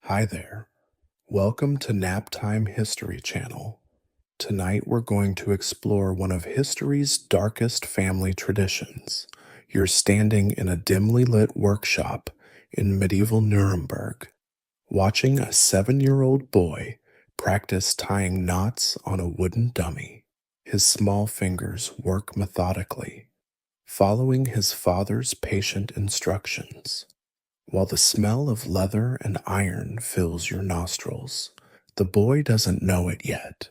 Hi there. Welcome to NapTime History channel. Tonight we're going to explore one of history's darkest family traditions. You're standing in a dimly lit workshop in medieval Nuremberg, watching a 7-year-old boy practice tying knots on a wooden dummy. His small fingers work methodically, following his father's patient instructions. While the smell of leather and iron fills your nostrils, the boy doesn't know it yet,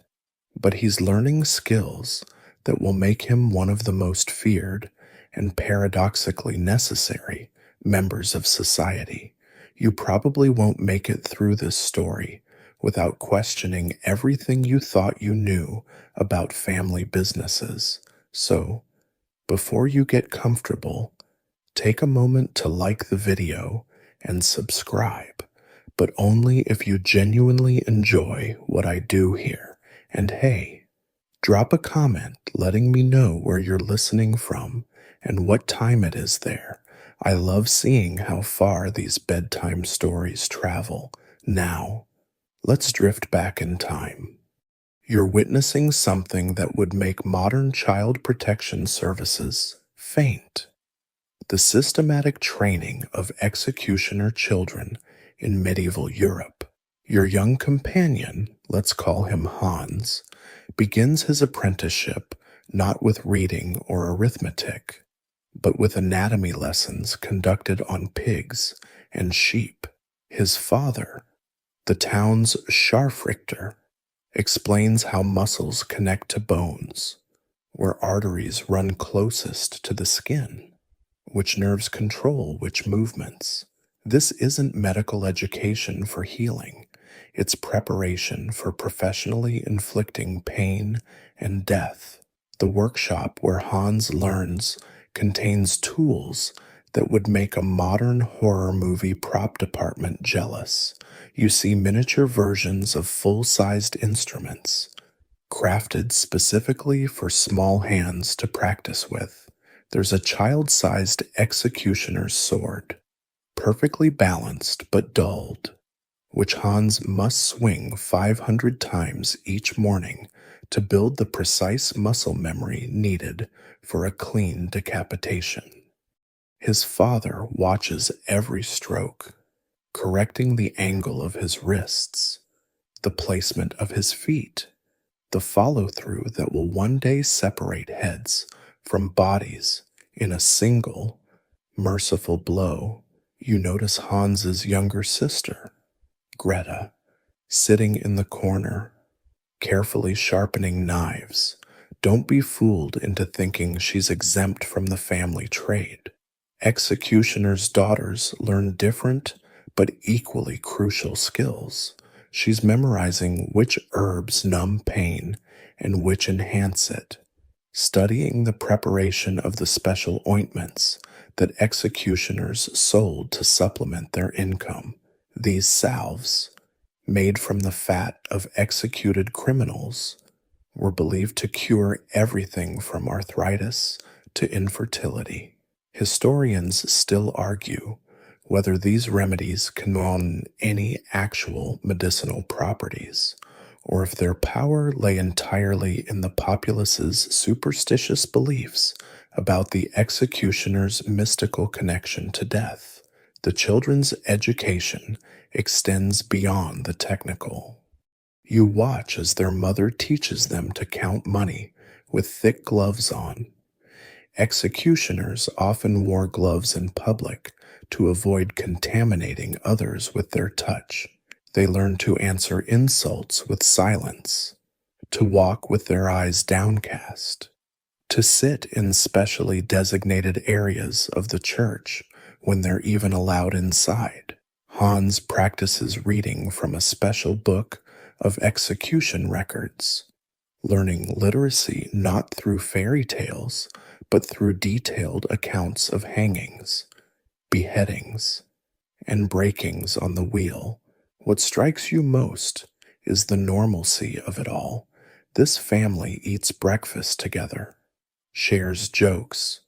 but he's learning skills that will make him one of the most feared and paradoxically necessary members of society. You probably won't make it through this story without questioning everything you thought you knew about family businesses. So, before you get comfortable, take a moment to like the video and subscribe, but only if you genuinely enjoy what I do here. And hey, drop a comment letting me know where you're listening from and what time it is there. I love seeing how far these bedtime stories travel. Now, let's drift back in time. You're witnessing something that would make modern child protection services faint: the systematic training of executioner children in medieval Europe. Your young companion, let's call him Hans, begins his apprenticeship not with reading or arithmetic, but with anatomy lessons conducted on pigs and sheep. His father, the town's Scharfrichter, explains how muscles connect to bones, where arteries run closest to the skin, which nerves control which movements. This isn't medical education for healing, it's preparation for professionally inflicting pain and death. The workshop where Hans learns contains tools that would make a modern horror movie prop department jealous. You see miniature versions of full-sized instruments, crafted specifically for small hands to practice with. There's a child-sized executioner's sword, perfectly balanced but dulled, which Hans must swing 500 times each morning to build the precise muscle memory needed for a clean decapitation. His father watches every stroke, correcting the angle of his wrists, the placement of his feet, the follow-through that will one day separate heads from bodies in a single, merciful blow. You notice Hans's younger sister, Greta, sitting in the corner, carefully sharpening knives. Don't be fooled into thinking she's exempt from the family trade. Executioners' daughters learn different but equally crucial skills. She's memorizing which herbs numb pain and which enhance it, studying the preparation of the special ointments that executioners sold to supplement their income. These salves, made from the fat of executed criminals, were believed to cure everything from arthritis to infertility. Historians still argue whether these remedies contain any actual medicinal properties, or if their power lay entirely in the populace's superstitious beliefs about the executioner's mystical connection to death. The children's education extends beyond the technical. You watch as their mother teaches them to count money with thick gloves on. Executioners often wore gloves in public to avoid contaminating others with their touch. They learned to answer insults with silence, to walk with their eyes downcast, to sit in specially designated areas of the church when they're even allowed inside. Hans practices reading from a special book of execution records, learning literacy not through fairy tales, but through detailed accounts of hangings, beheadings, and breakings on the wheel. What strikes you most is the normalcy of it all. This family eats breakfast together, shares jokes,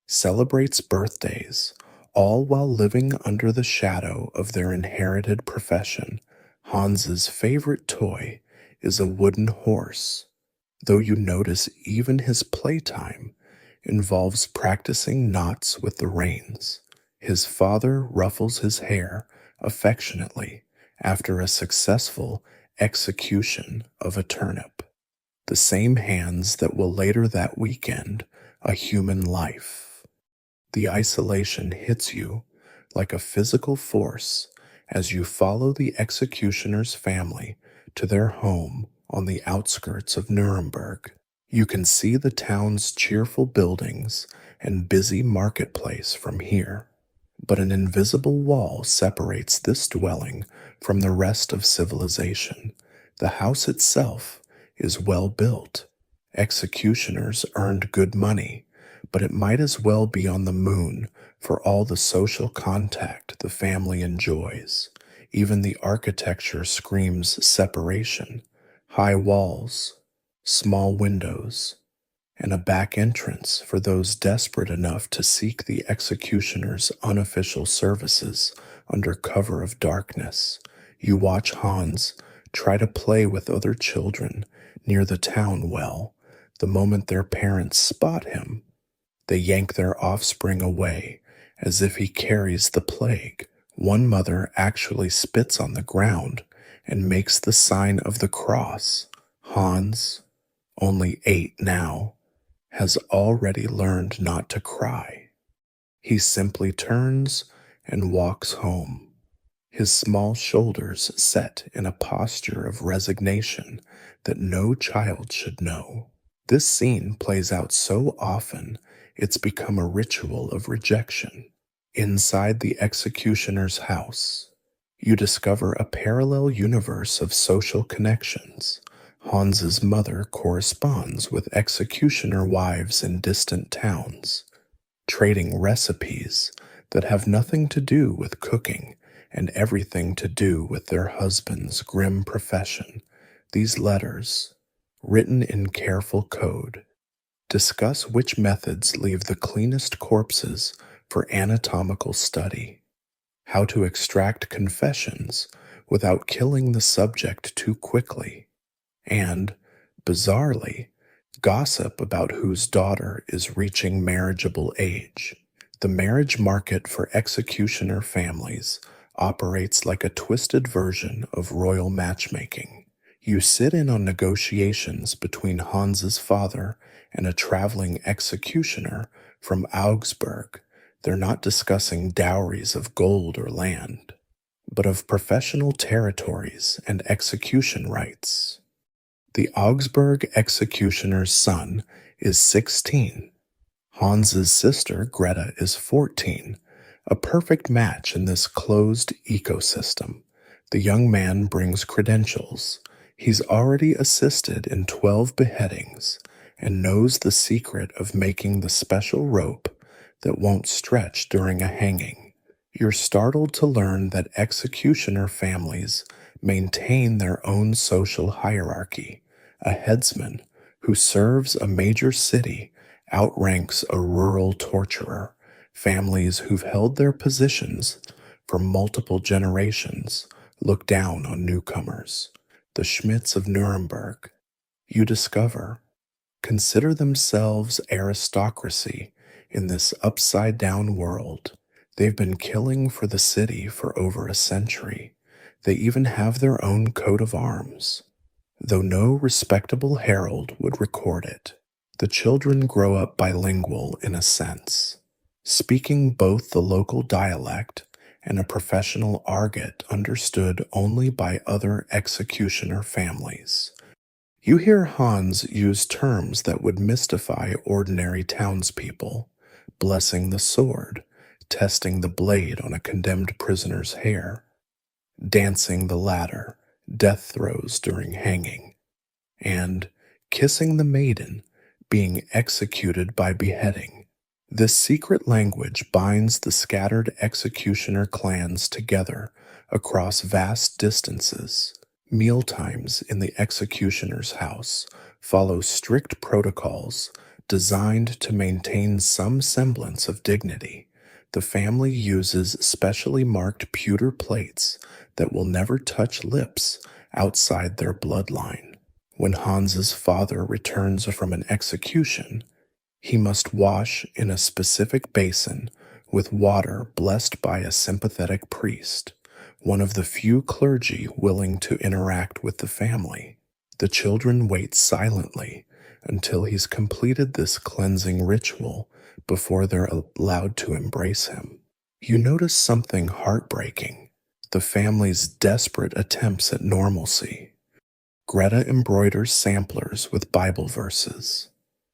celebrates birthdays, all while living under the shadow of their inherited profession. Hans's favorite toy is a wooden horse, though you notice even his playtime involves practicing knots with the reins. His father ruffles his hair affectionately after a successful execution of a turnip, the same hands that will later that weekend a human life. The isolation hits you like a physical force as you follow the executioner's family to their home on the outskirts of Nuremberg. You can see the town's cheerful buildings and busy marketplace from here, but an invisible wall separates this dwelling from the rest of civilization. The house itself is well built. Executioners earned good money, but it might as well be on the moon for all the social contact the family enjoys. Even the architecture screams separation. High walls, small windows, and a back entrance for those desperate enough to seek the executioner's unofficial services under cover of darkness. You watch Hans try to play with other children near the town well. The moment their parents spot him, they yank their offspring away as if he carries the plague. One mother actually spits on the ground and makes the sign of the cross. Hans, only 8 now, has already learned not to cry. He simply turns and walks home, his small shoulders set in a posture of resignation that no child should know. This scene plays out so often, it's become a ritual of rejection. Inside the executioner's house, you discover a parallel universe of social connections. Hans's mother corresponds with executioner wives in distant towns, trading recipes that have nothing to do with cooking and everything to do with their husband's grim profession. These letters, written in careful code, discuss which methods leave the cleanest corpses for anatomical study, how to extract confessions without killing the subject too quickly, and, bizarrely, gossip about whose daughter is reaching marriageable age. The marriage market for executioner families operates like a twisted version of royal matchmaking. You sit in on negotiations between Hans's father and a traveling executioner from Augsburg. They're not discussing dowries of gold or land, but of professional territories and execution rights. The Augsburg executioner's son is 16. Hans's sister, Greta, is 14, a perfect match in this closed ecosystem. The young man brings credentials. He's already assisted in 12 beheadings and knows the secret of making the special rope that won't stretch during a hanging. You're startled to learn that executioner families maintain their own social hierarchy. A headsman who serves a major city outranks a rural torturer. Families who've held their positions for multiple generations look down on newcomers. The Schmidts of Nuremberg, you discover, consider themselves aristocracy in this upside-down world. They've been killing for the city for over a century. They even have their own coat of arms, though no respectable herald would record it. The children grow up bilingual in a sense, speaking both the local dialect and a professional argot understood only by other executioner families. You hear Hans use terms that would mystify ordinary townspeople: blessing the sword, testing the blade on a condemned prisoner's hair, dancing the ladder, death throes during hanging, and kissing the maiden, being executed by beheading. This secret language binds the scattered executioner clans together across vast distances. Mealtimes in the executioner's house follow strict protocols designed to maintain some semblance of dignity. The family uses specially marked pewter plates that will never touch lips outside their bloodline. When Hans's father returns from an execution, he must wash in a specific basin with water blessed by a sympathetic priest, one of the few clergy willing to interact with the family. The children wait silently until he's completed this cleansing ritual before they're allowed to embrace him. You notice something heartbreaking: the family's desperate attempts at normalcy. Greta embroiders samplers with Bible verses,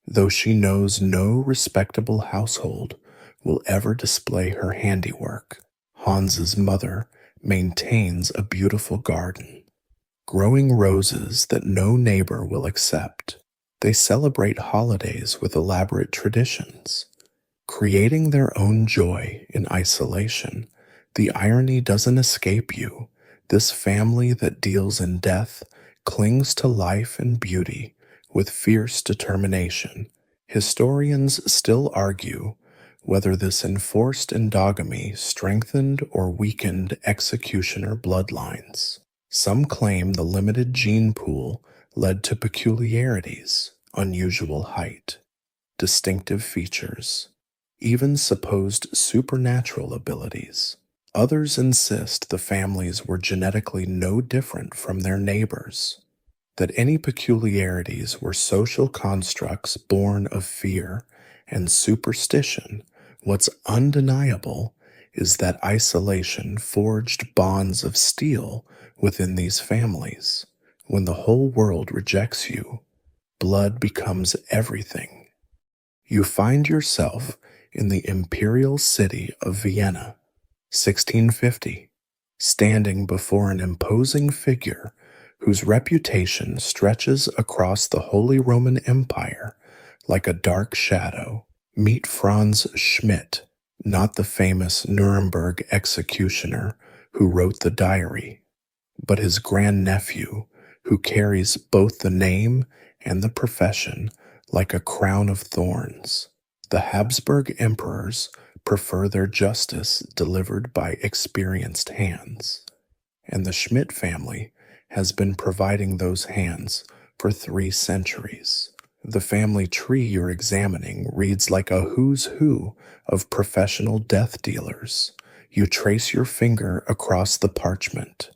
though she knows no respectable household will ever display her handiwork. Hans's mother maintains a beautiful garden, growing roses that no neighbor will accept. They celebrate holidays with elaborate traditions, creating their own joy in isolation. The irony doesn't escape you. This family that deals in death clings to life and beauty with fierce determination. Historians still argue whether this enforced endogamy strengthened or weakened executioner bloodlines. Some claim the limited gene pool led to peculiarities: unusual height, distinctive features, even supposed supernatural abilities. Others insist the families were genetically no different from their neighbors, that any peculiarities were social constructs born of fear and superstition. What's undeniable is that isolation forged bonds of steel within these families. When the whole world rejects you, blood becomes everything. You find yourself in the imperial city of Vienna, 1650, standing before an imposing figure whose reputation stretches across the Holy Roman Empire like a dark shadow. Meet Franz Schmidt, not the famous Nuremberg executioner who wrote the diary, but his grandnephew who carries both the name and the profession like a crown of thorns. The Habsburg emperors prefer their justice delivered by experienced hands, and the Schmidt family has been providing those hands for 3 centuries. The family tree you're examining reads like a who's who of professional death dealers. You trace your finger across the parchment,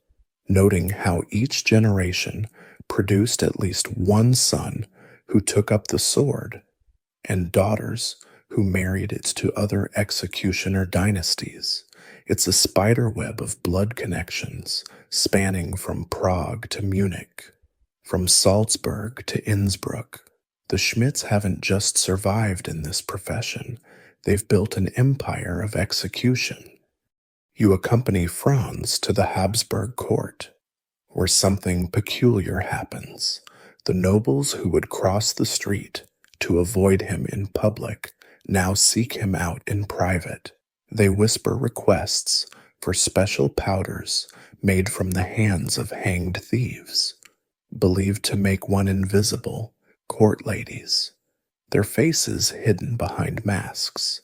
noting how each generation produced at least one son who took up the sword, and daughters who married it to other executioner dynasties. It's a spider web of blood connections spanning from Prague to Munich, from Salzburg to Innsbruck. The Schmidts haven't just survived in this profession, they've built an empire of execution. You accompany Franz to the Habsburg court, where something peculiar happens. The nobles who would cross the street to avoid him in public now seek him out in private. They whisper requests for special powders made from the hands of hanged thieves, believed to make one invisible. Court ladies, their faces hidden behind masks,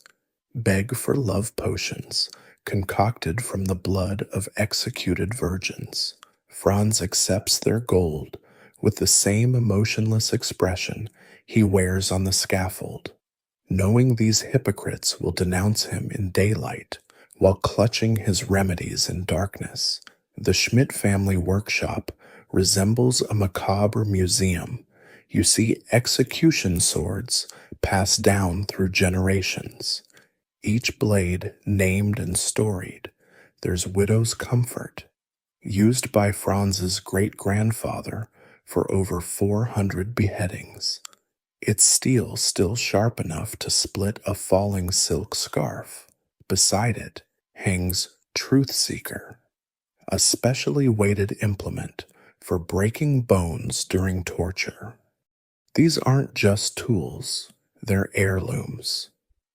beg for love potions concocted from the blood of executed virgins. Franz accepts their gold with the same emotionless expression he wears on the scaffold, knowing these hypocrites will denounce him in daylight while clutching his remedies in darkness. The Schmidt family workshop resembles a macabre museum. You see execution swords passed down through generations, each blade named and storied. There's widow's comfort, used by Franz's great-grandfather for over 400 beheadings. Its steel still sharp enough to split a falling silk scarf. Beside it hangs Truth Seeker, a specially weighted implement for breaking bones during torture. These aren't just tools, they're heirlooms,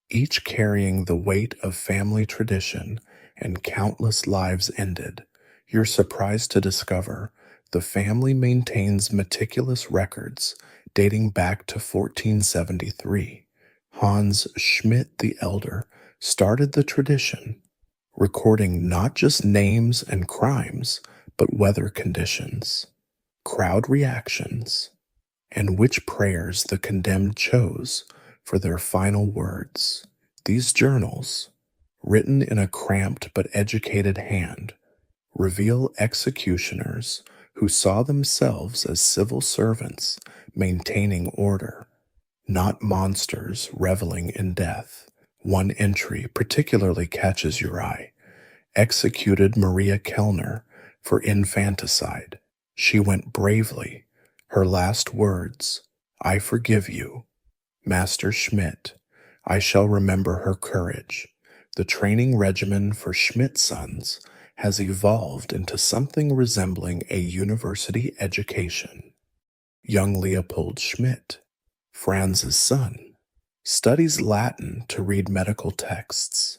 each carrying the weight of family tradition and countless lives ended. You're surprised to discover the family maintains meticulous records dating back to 1473. Hans Schmidt the Elder started the tradition, recording not just names and crimes, but weather conditions, crowd reactions, and which prayers the condemned chose for their final words. These journals, written in a cramped but educated hand, reveal executioners who saw themselves as civil servants maintaining order, not monsters reveling in death. One entry particularly catches your eye. Executed Maria Kellner for infanticide. She went bravely. Her last words, "I forgive you, Master Schmidt. I shall remember her courage." The training regimen for Schmidt sons has evolved into something resembling a university education. Young Leopold Schmidt, Franz's son, studies Latin to read medical texts,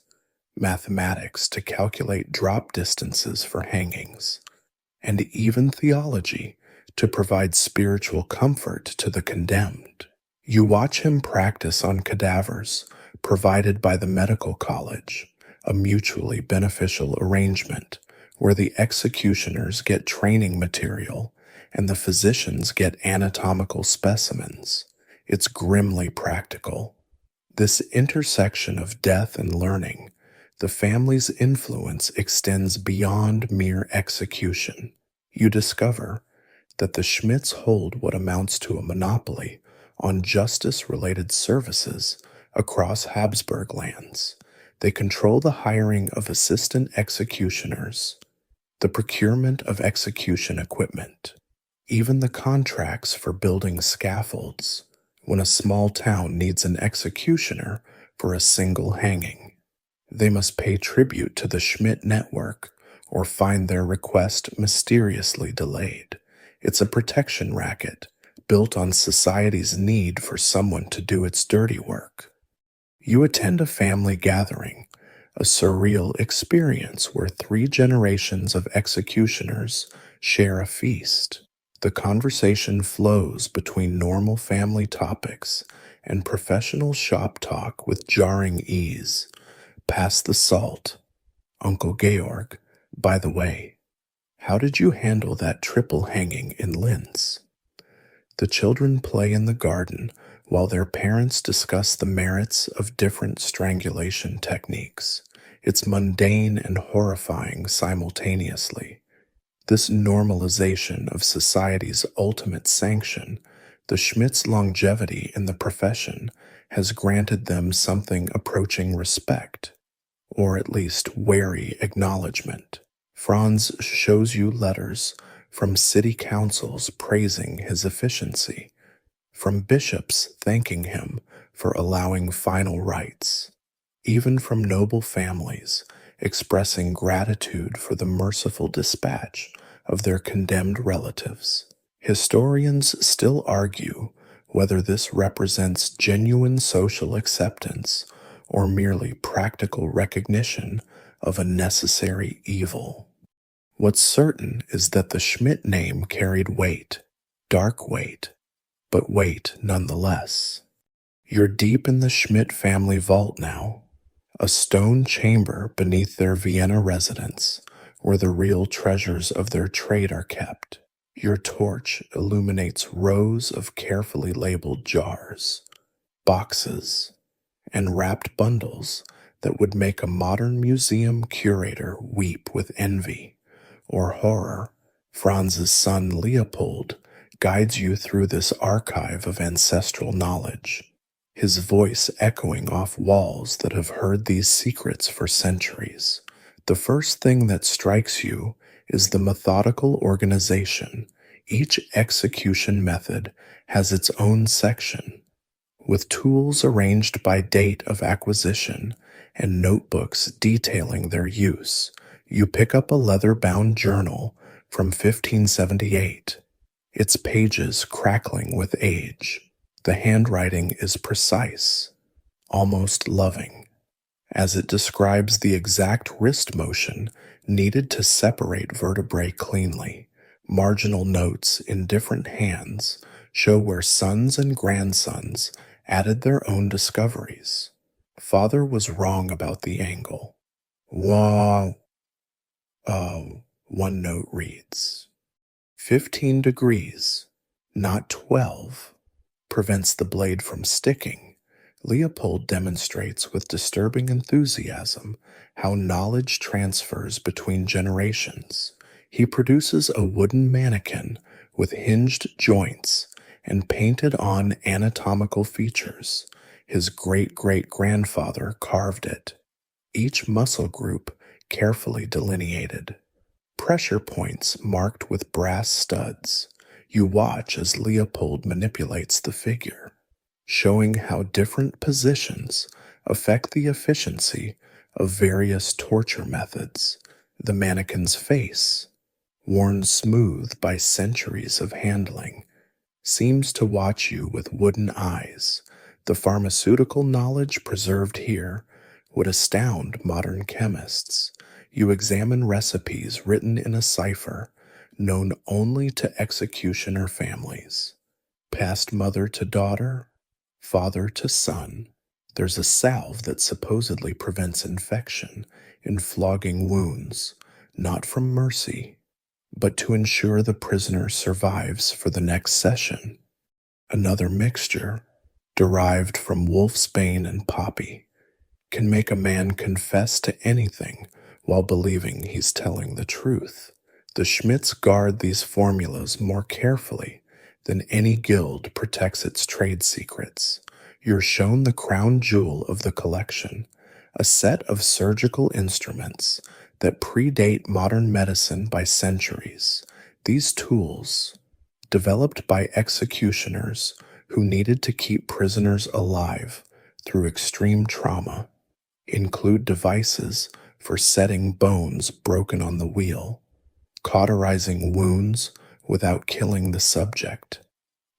mathematics to calculate drop distances for hangings, and even theology to provide spiritual comfort to the condemned. You watch him practice on cadavers provided by the medical college, a mutually beneficial arrangement where the executioners get training material and the physicians get anatomical specimens. It's grimly practical. This intersection of death and learning, the family's influence extends beyond mere execution. You discover that the Schmidts hold what amounts to a monopoly on justice-related services across Habsburg lands. They control the hiring of assistant executioners, the procurement of execution equipment, even the contracts for building scaffolds when a small town needs an executioner for a single hanging. They must pay tribute to the Schmidt network or find their request mysteriously delayed. It's a protection racket built on society's need for someone to do its dirty work. You attend a family gathering, a surreal experience where 3 generations of executioners share a feast. The conversation flows between normal family topics and professional shop talk with jarring ease. Pass the salt. Uncle Georg, by the way, how did you handle that triple hanging in Linz? The children play in the garden while their parents discuss the merits of different strangulation techniques. It's mundane and horrifying simultaneously. This normalization of society's ultimate sanction, the Schmidts' longevity in the profession, has granted them something approaching respect, or at least wary acknowledgement. Franz shows you letters from city councils praising his efficiency, from bishops thanking him for allowing final rites, even from noble families expressing gratitude for the merciful dispatch of their condemned relatives. Historians still argue whether this represents genuine social acceptance or merely practical recognition of a necessary evil. What's certain is that the Schmidt name carried weight, dark weight, but weight nonetheless. You're deep in the Schmidt family vault now, a stone chamber beneath their Vienna residence, where the real treasures of their trade are kept. Your torch illuminates rows of carefully labeled jars, boxes, and wrapped bundles that would make a modern museum curator weep with envy or horror. Franz's son Leopold guides you through this archive of ancestral knowledge, his voice echoing off walls that have heard these secrets for centuries. The first thing that strikes you is the methodical organization. Each execution method has its own section, with tools arranged by date of acquisition and notebooks detailing their use. You pick up a leather-bound journal from 1578, its pages crackling with age. The handwriting is precise, almost loving, as it describes the exact wrist motion needed to separate vertebrae cleanly. Marginal notes in different hands show where sons and grandsons added their own discoveries. Father was wrong about the angle. Wah, one note reads. 15 degrees, not 12, prevents the blade from sticking. Leopold demonstrates with disturbing enthusiasm how knowledge transfers between generations. He produces a wooden mannequin with hinged joints and painted on anatomical features. His great great grandfather carved it, each muscle group carefully delineated. Pressure points marked with brass studs. You watch as Leopold manipulates the figure, showing how different positions affect the efficiency of various torture methods. The mannequin's face, worn smooth by centuries of handling, seems to watch you with wooden eyes. The pharmaceutical knowledge preserved here would astound modern chemists. You examine recipes written in a cipher known only to executioner families, passed mother to daughter, father to son. There's a salve that supposedly prevents infection in flogging wounds, not from mercy, but to ensure the prisoner survives for the next session. Another mixture, derived from wolfsbane and poppy, can make a man confess to anything while believing he's telling the truth. The Schmidts guard these formulas more carefully than any guild protects its trade secrets. You're shown the crown jewel of the collection, a set of surgical instruments that predate modern medicine by centuries. These tools, developed by executioners who needed to keep prisoners alive through extreme trauma, include devices for setting bones broken on the wheel, cauterizing wounds without killing the subject,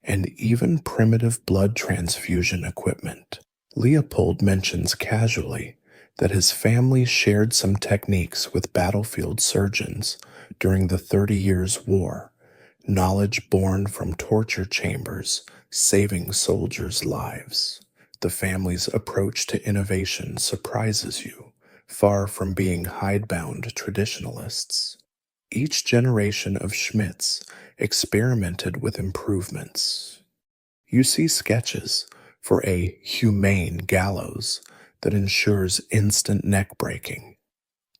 and even primitive blood transfusion equipment. Leopold mentions casually that his family shared some techniques with battlefield surgeons during the 30 Years' War, knowledge born from torture chambers saving soldiers' lives. The family's approach to innovation surprises you, far from being hidebound traditionalists. Each generation of Schmidts experimented with improvements. You see sketches for a humane gallows that ensures instant neck breaking,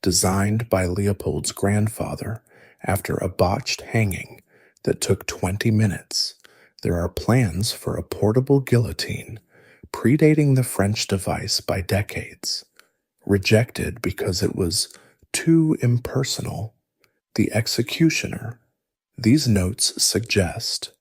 designed by Leopold's grandfather after a botched hanging that took 20 minutes. There are plans for a portable guillotine, predating the French device by decades, rejected because it was too impersonal. The executioner, these notes suggest,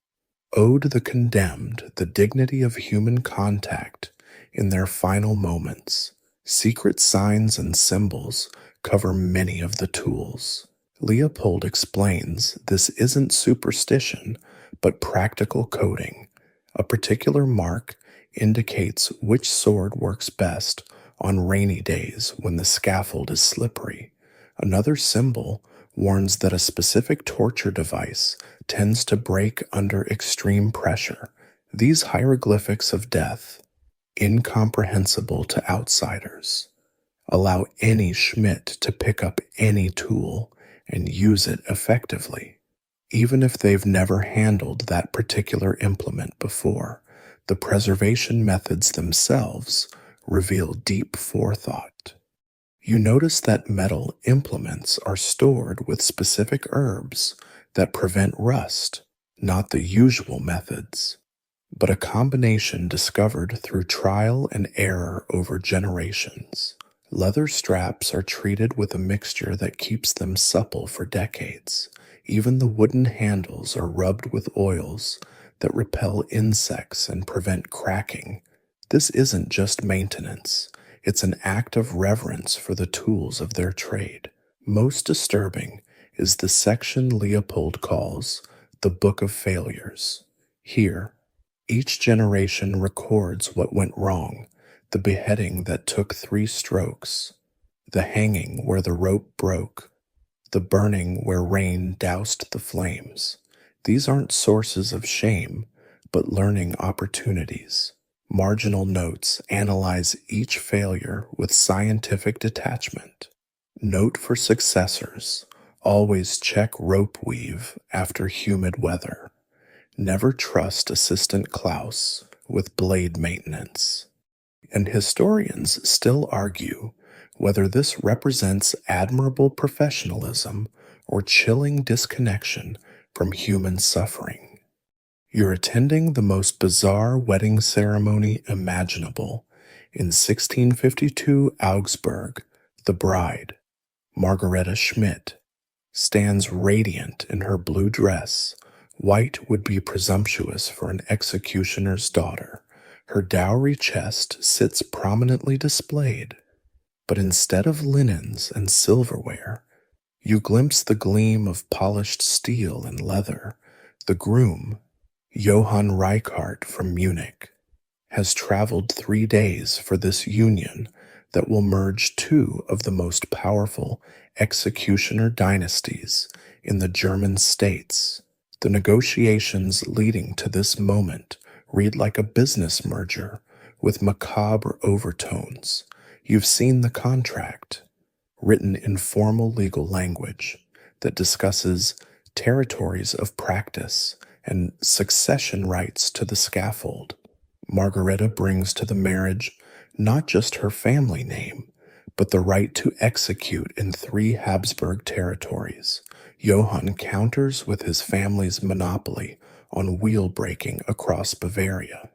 owed the condemned the dignity of human contact in their final moments. Secret signs and symbols cover many of the tools. Leopold explains this isn't superstition, but practical coding. A particular mark indicates which sword works best on rainy days when the scaffold is slippery. Another symbol warns that a specific torture device tends to break under extreme pressure. These hieroglyphics of death, incomprehensible to outsiders, allow any Schmidt to pick up any tool and use it effectively, even if they've never handled that particular implement before. The preservation methods themselves reveal deep forethought. You notice that metal implements are stored with specific herbs that prevent rust, not the usual methods, but a combination discovered through trial and error over generations. Leather straps are treated with a mixture that keeps them supple for decades. Even the wooden handles are rubbed with oils that repel insects and prevent cracking. This isn't just maintenance. It's an act of reverence for the tools of their trade. Most disturbing is the section Leopold calls the Book of Failures. Here, each generation records what went wrong: the beheading that took 3 strokes, the hanging where the rope broke, the burning where rain doused the flames. These aren't sources of shame, but learning opportunities. Marginal notes analyze each failure with scientific detachment. Note for successors: always check rope weave after humid weather. Never trust Assistant Klaus with blade maintenance. And historians still argue whether this represents admirable professionalism or chilling disconnection from human suffering. You're attending the most bizarre wedding ceremony imaginable. In 1652 Augsburg, the bride, Margareta Schmidt, stands radiant in her blue dress. White would be presumptuous for an executioner's daughter. Her dowry chest sits prominently displayed, but instead of linens and silverware, you glimpse the gleam of polished steel and leather. The groom, Johann Reichardt from Munich, has traveled 3 days for this union that will merge two of the most powerful executioner dynasties in the German states. The negotiations leading to this moment read like a business merger with macabre overtones. You've seen the contract, written in formal legal language that discusses territories of practice and succession rights to the scaffold. Margareta brings to the marriage not just her family name, but the right to execute in 3 Habsburg territories. Johann counters with his family's monopoly on wheel breaking across Bavaria.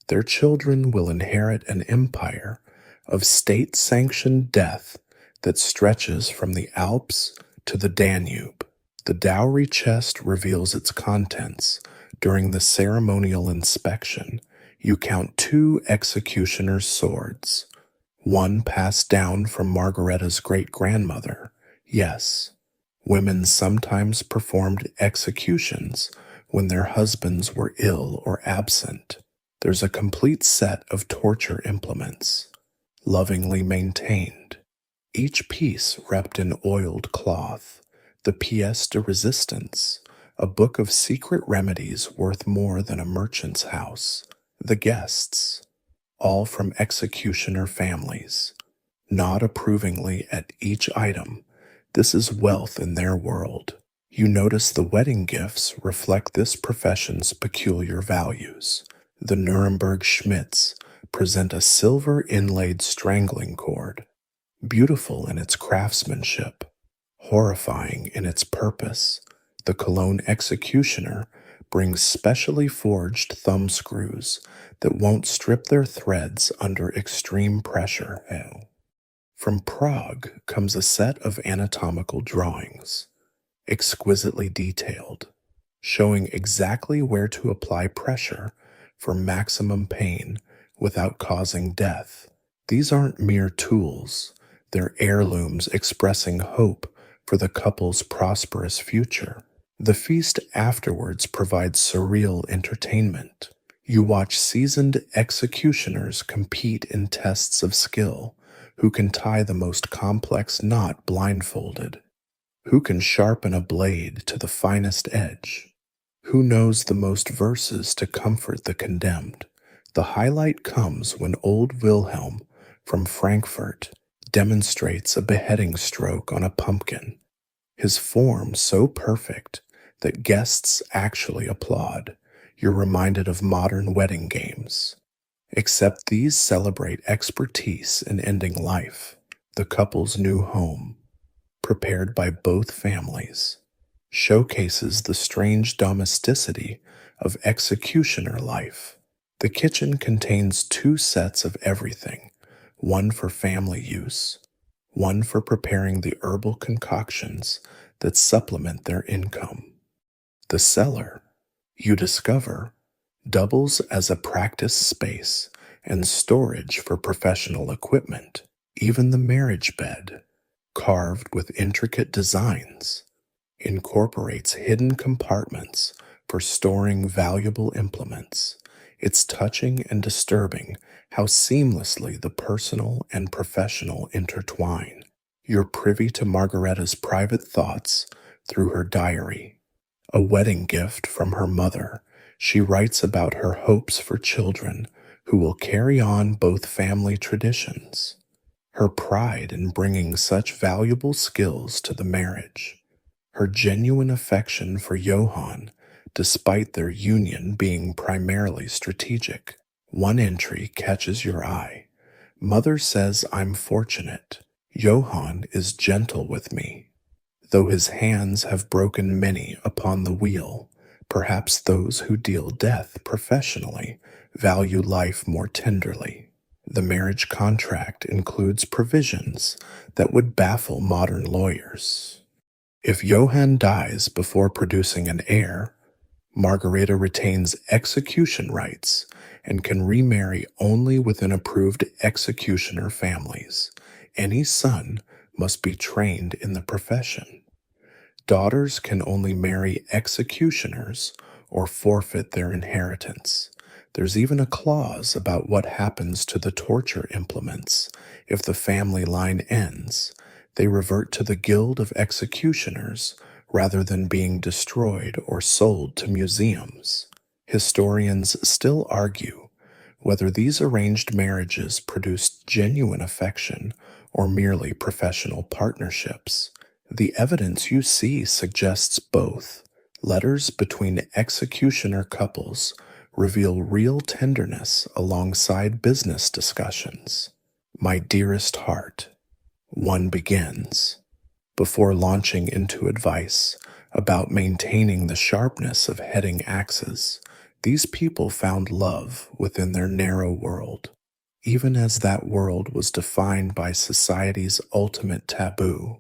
Their children will inherit an empire of state-sanctioned death that stretches from the Alps to the Danube. The dowry chest reveals its contents. During the ceremonial inspection, you count 2 executioner's swords, one passed down from Margareta's great-grandmother. Yes, women sometimes performed executions when their husbands were ill or absent. There's a complete set of torture implements, lovingly maintained, each piece wrapped in oiled cloth. The pièce de résistance, a book of secret remedies worth more than a merchant's house. The guests, all from executioner families, nod approvingly at each item. This is wealth in their world. You notice the wedding gifts reflect this profession's peculiar values. The Nuremberg Schmidts present a silver inlaid strangling cord, beautiful in its craftsmanship, horrifying in its purpose. The Cologne executioner brings specially forged thumb screws that won't strip their threads under extreme pressure. From Prague comes a set of anatomical drawings, exquisitely detailed, showing exactly where to apply pressure for maximum pain without causing death. These aren't mere tools, they're heirlooms expressing hope for the couple's prosperous future. The feast afterwards provides surreal entertainment. You watch seasoned executioners compete in tests of skill, who can tie the most complex knot blindfolded, who can sharpen a blade to the finest edge, who knows the most verses to comfort the condemned. The highlight comes when old Wilhelm from Frankfurt demonstrates a beheading stroke on a pumpkin, his form so perfect that guests actually applaud. You're reminded of modern wedding games, except these celebrate expertise in ending life. The couple's new home, prepared by both families, showcases the strange domesticity of executioner life. The kitchen contains 2 sets of everything, one for family use, one for preparing the herbal concoctions that supplement their income. The cellar, you discover, doubles as a practice space and storage for professional equipment. Even the marriage bed, carved with intricate designs, incorporates hidden compartments for storing valuable implements. It's touching and disturbing how seamlessly the personal and professional intertwine. You're privy to Margareta's private thoughts through her diary, a wedding gift from her mother. She writes about her hopes for children who will carry on both family traditions. Her pride in bringing such valuable skills to the marriage, her genuine affection for Johann, despite their union being primarily strategic. One entry catches your eye. Mother says I'm fortunate. Johann is gentle with me, though his hands have broken many upon the wheel. Perhaps those who deal death professionally value life more tenderly. The marriage contract includes provisions that would baffle modern lawyers. If Johann dies before producing an heir, Margareta retains execution rights and can remarry only within approved executioner families. Any son must be trained in the profession. Daughters can only marry executioners or forfeit their inheritance. There's even a clause about what happens to the torture implements. If the family line ends, they revert to the Guild of Executioners rather than being destroyed or sold to museums. Historians still argue whether these arranged marriages produced genuine affection or merely professional partnerships. The evidence you see suggests both. Letters between executioner couples reveal real tenderness alongside business discussions. My dearest heart, one begins. Before launching into advice about maintaining the sharpness of heading axes, these people found love within their narrow world, even as that world was defined by society's ultimate taboo.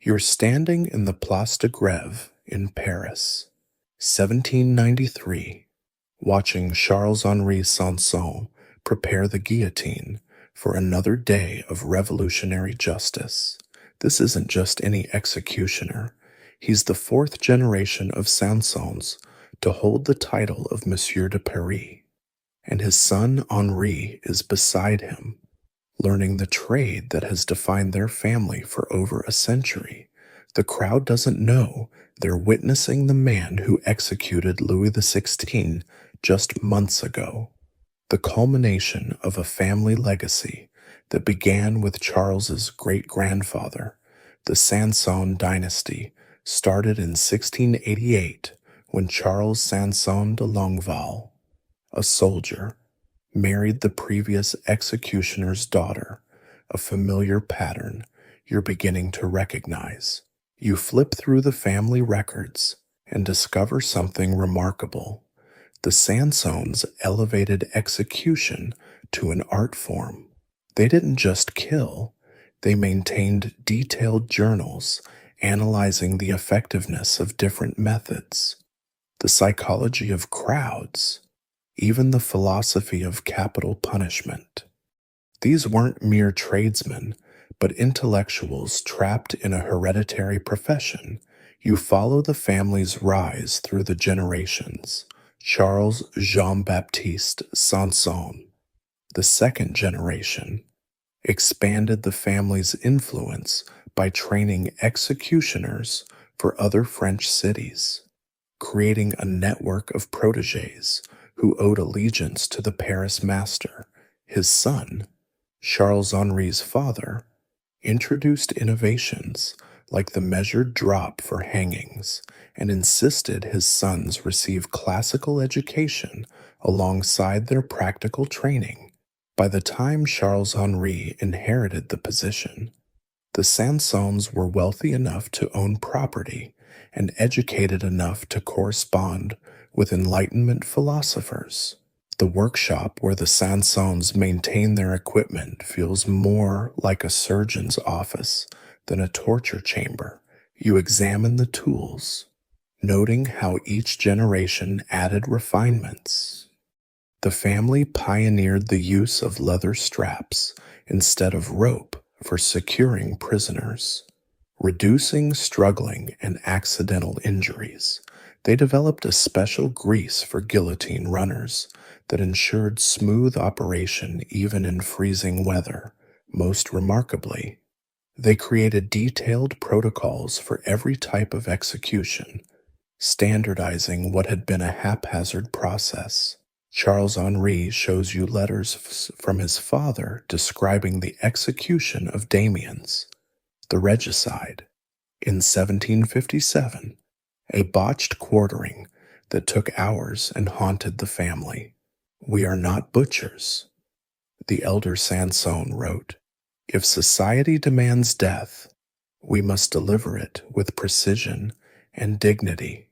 You're standing in the Place de Grève in Paris, 1793, watching Charles-Henri Sanson prepare the guillotine for another day of revolutionary justice. This isn't just any executioner. He's the fourth generation of Sansons to hold the title of Monsieur de Paris, and his son Henri is beside him, learning the trade that has defined their family for over a century. The crowd doesn't know they're witnessing the man who executed Louis XVI just months ago, the culmination of a family legacy that began with Charles's great-grandfather. The Sanson dynasty started in 1688 when Charles Sanson de Longueval, a soldier, married the previous executioner's daughter, a familiar pattern you're beginning to recognize. You flip through the family records and discover something remarkable. The Sansons elevated execution to an art form. They didn't just kill, they maintained detailed journals analyzing the effectiveness of different methods, the psychology of crowds, even the philosophy of capital punishment. These weren't mere tradesmen, but intellectuals trapped in a hereditary profession. You follow the family's rise through the generations. Charles Jean-Baptiste Sanson, the second generation, expanded the family's influence by training executioners for other French cities, creating a network of protégés who owed allegiance to the Paris master. His son, Charles-Henri's father, introduced innovations like the measured drop for hangings and insisted his sons receive classical education alongside their practical training. By the time Charles-Henri inherited the position, the Sansons were wealthy enough to own property and educated enough to correspond with Enlightenment philosophers. The workshop where the Sansons maintain their equipment feels more like a surgeon's office than a torture chamber. You examine the tools, noting how each generation added refinements. The family pioneered the use of leather straps instead of rope for securing prisoners, reducing struggling and accidental injuries. They developed a special grease for guillotine runners that ensured smooth operation even in freezing weather. Most remarkably, they created detailed protocols for every type of execution, standardizing what had been a haphazard process. Charles Henri shows you letters from his father describing the execution of Damiens, the regicide, in 1757, a botched quartering that took hours and haunted the family. "We are not butchers," the elder Sanson wrote. "If society demands death, we must deliver it with precision and dignity."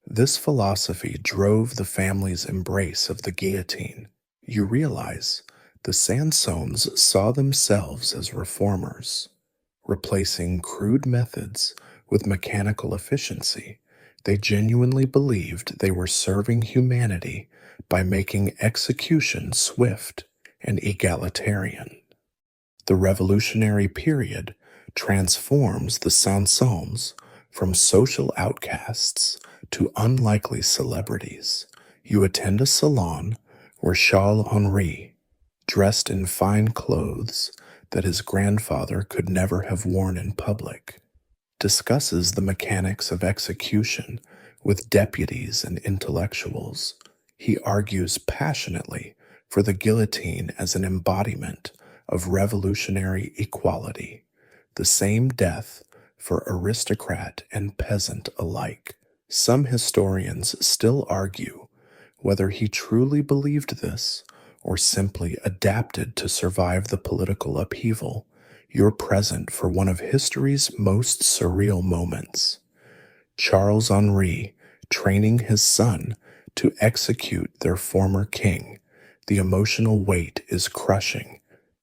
This philosophy drove the family's embrace of the guillotine. You realize the Sansons saw themselves as reformers, replacing crude methods with mechanical efficiency. They genuinely believed they were serving humanity by making execution swift and egalitarian. The revolutionary period transforms the Sansons from social outcasts to unlikely celebrities. You attend a salon where Charles Henri, dressed in fine clothes that his grandfather could never have worn in public, discusses the mechanics of execution with deputies and intellectuals. He argues passionately for the guillotine as an embodiment of revolutionary equality, the same death for aristocrat and peasant alike. Some historians still argue whether he truly believed this or simply adapted to survive the political upheaval. You're present for one of history's most surreal moments. Charles Henri training his son to execute their former king. The emotional weight is crushing.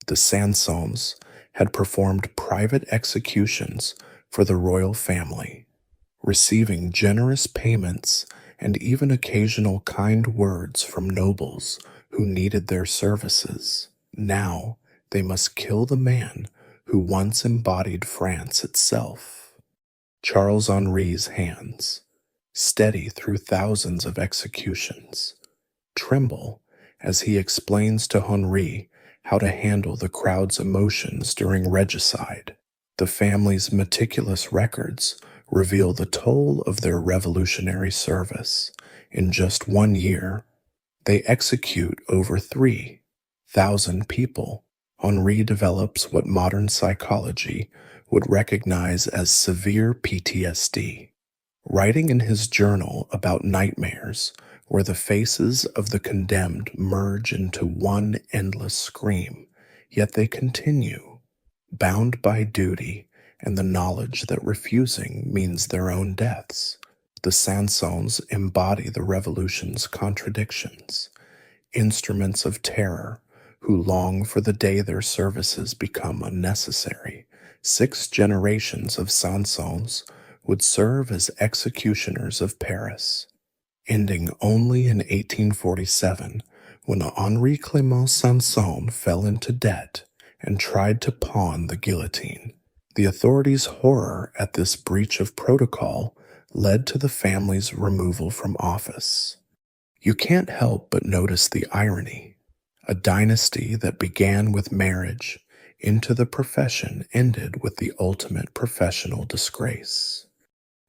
The Sansons had performed private executions for the royal family, receiving generous payments and even occasional kind words from nobles who needed their services. Now they must kill the man who once embodied France itself. Charles Henri's hands, steady through thousands of executions, tremble as he explains to Henri how to handle the crowd's emotions during regicide. The family's meticulous records reveal the toll of their revolutionary service. In just 1 year, they execute over 3,000 people. Henri develops what modern psychology would recognize as severe PTSD, writing in his journal about nightmares where the faces of the condemned merge into one endless scream, yet they continue, bound by duty and the knowledge that refusing means their own deaths. The Sansons embody the revolution's contradictions, instruments of terror who long for the day their services become unnecessary. 6 generations of Sansons would serve as executioners of Paris, ending only in 1847 when Henri Clément Sanson fell into debt and tried to pawn the guillotine. The authorities' horror at this breach of protocol led to the family's removal from office. You can't help but notice the irony. A dynasty that began with marriage into the profession ended with the ultimate professional disgrace.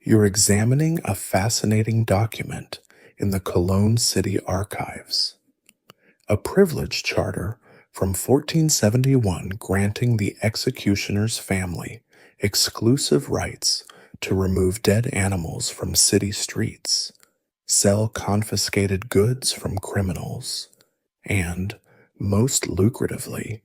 You're examining a fascinating document in the Cologne City Archives, a privilege charter from 1471 granting the executioner's family exclusive rights to remove dead animals from city streets, sell confiscated goods from criminals, and, most lucratively,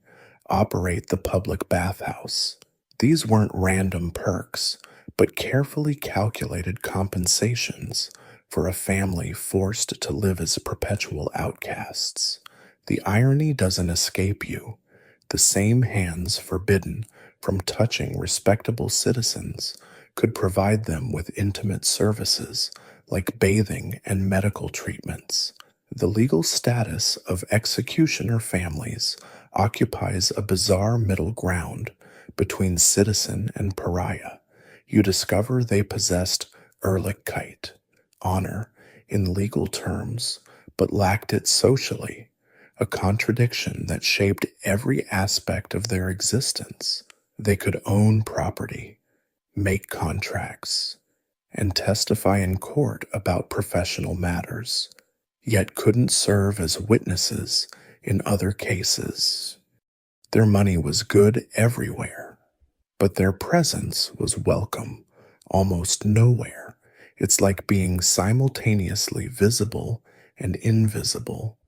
operate the public bathhouse. These weren't random perks, but carefully calculated compensations for a family forced to live as perpetual outcasts. The irony doesn't escape you. The same hands forbidden from touching respectable citizens could provide them with intimate services like bathing and medical treatments. The legal status of executioner families occupies a bizarre middle ground between citizen and pariah. You discover they possessed Ehrlichkeit, honor, in legal terms, but lacked it socially, a contradiction that shaped every aspect of their existence. They could own property, make contracts, and testify in court about professional matters. yet couldn't serve as witnesses in other cases. Their money was good everywhere, but their presence was welcome almost nowhere. It's like being simultaneously visible and invisible,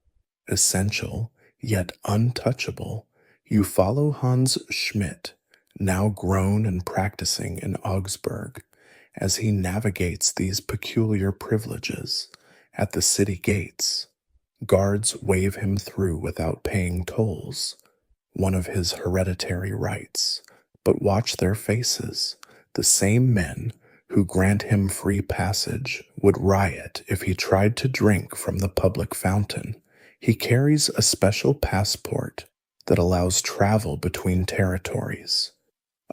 essential yet untouchable. You follow Hans Schmidt, now grown and practicing in Augsburg, as he navigates these peculiar privileges. At the city gates, guards wave him through without paying tolls, one of his hereditary rights. But watch their faces. The same men who grant him free passage would riot if he tried to drink from the public fountain. He carries a special passport that allows travel between territories,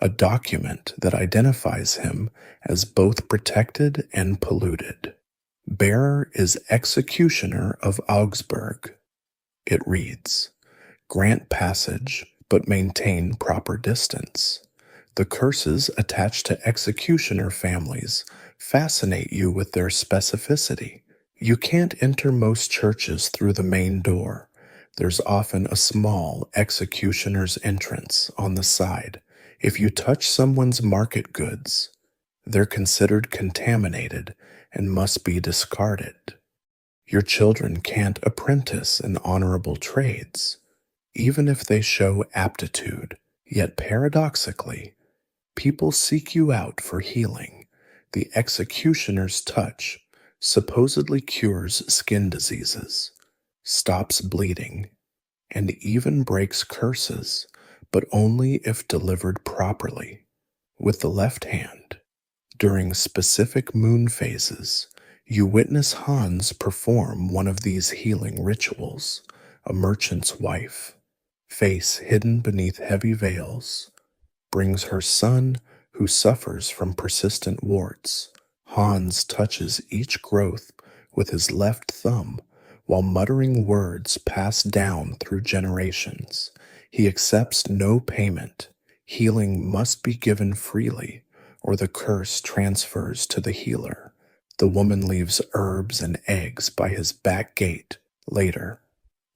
a document that identifies him as both protected and polluted. Bearer is Executioner of Augsburg. It reads, grant passage, but maintain proper distance. The curses attached to executioner families fascinate you with their specificity. You can't enter most churches through the main door. There's often a small executioner's entrance on the side. If you touch someone's market goods, they're considered contaminated and must be discarded. Your children can't apprentice in honorable trades, even if they show aptitude. Yet paradoxically, people seek you out for healing. The executioner's touch supposedly cures skin diseases, stops bleeding, and even breaks curses, but only if delivered properly, with the left hand. During specific moon phases, you witness Hans perform one of these healing rituals. A merchant's wife, face hidden beneath heavy veils, brings her son who suffers from persistent warts. Hans touches each growth with his left thumb while muttering words passed down through generations. He accepts no payment. Healing must be given freely, or the curse transfers to the healer. The woman leaves herbs and eggs by his back gate later,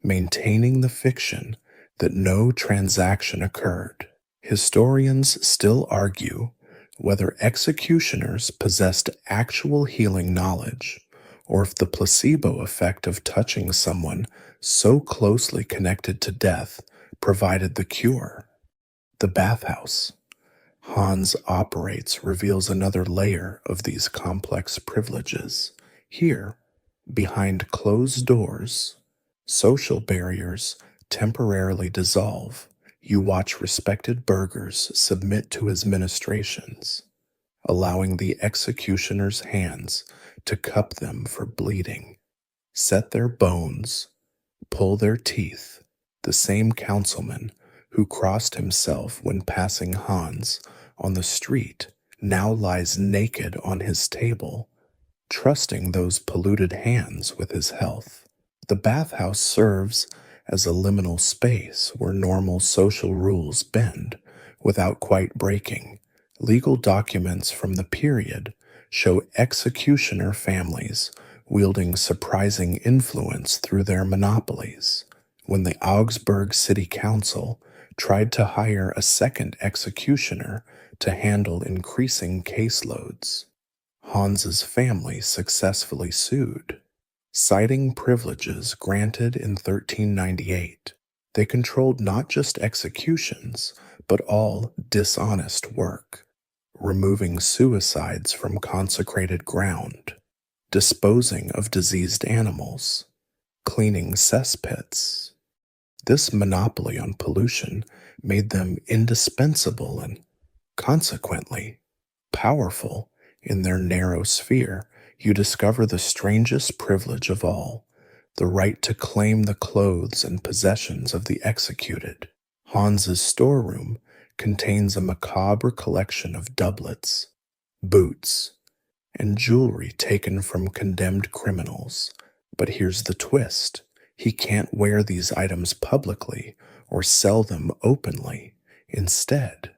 maintaining the fiction that no transaction occurred. Historians still argue whether executioners possessed actual healing knowledge, or if the placebo effect of touching someone so closely connected to death provided the cure. The bathhouse Hans operates reveals another layer of these complex privileges. Here, behind closed doors, social barriers temporarily dissolve. You watch respected burghers submit to his ministrations, allowing the executioner's hands to cup them for bleeding, set their bones, pull their teeth. The same councilman who crossed himself when passing Hans on the street now lies naked on his table, trusting those polluted hands with his health. The bathhouse serves as a liminal space where normal social rules bend without quite breaking. Legal documents from the period show executioner families wielding surprising influence through their monopolies. When the Augsburg City Council tried to hire a second executioner to handle increasing caseloads, Hans's family successfully sued, citing privileges granted in 1398. They controlled not just executions, but all dishonest work, removing suicides from consecrated ground, disposing of diseased animals, cleaning cesspits. This monopoly on pollution made them indispensable and, consequently, powerful in their narrow sphere. You discover the strangest privilege of all, the right to claim the clothes and possessions of the executed. Hans's storeroom contains a macabre collection of doublets, boots, and jewelry taken from condemned criminals. But here's the twist. He can't wear these items publicly or sell them openly. Instead,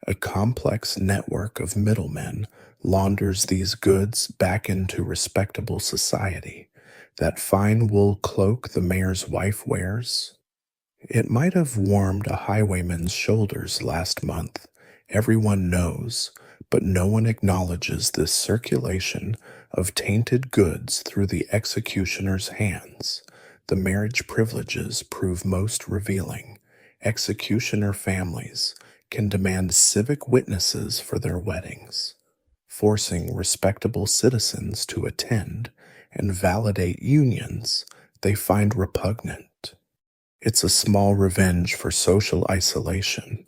a complex network of middlemen launders these goods back into respectable society. That fine wool cloak the mayor's wife wears? It might have warmed a highwayman's shoulders last month. Everyone knows, but no one acknowledges this circulation of tainted goods through the executioner's hands. The marriage privileges prove most revealing. Executioner families can demand civic witnesses for their weddings, forcing respectable citizens to attend and validate unions they find repugnant. It's a small revenge for social isolation,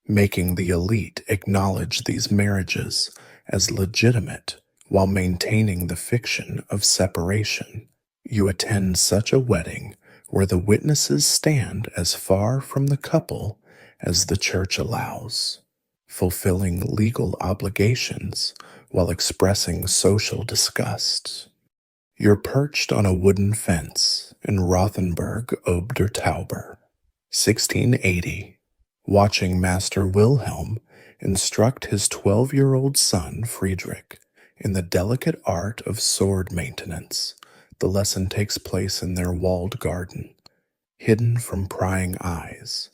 making the elite acknowledge these marriages as legitimate while maintaining the fiction of separation. You attend such a wedding where the witnesses stand as far from the couple as the church allows, fulfilling legal obligations while expressing social disgust. You're perched on a wooden fence in Rothenburg ob der Tauber, 1680, watching Master Wilhelm instruct his 12-year-old son Friedrich in the delicate art of sword maintenance. The lesson takes place in their walled garden, hidden from prying eyes.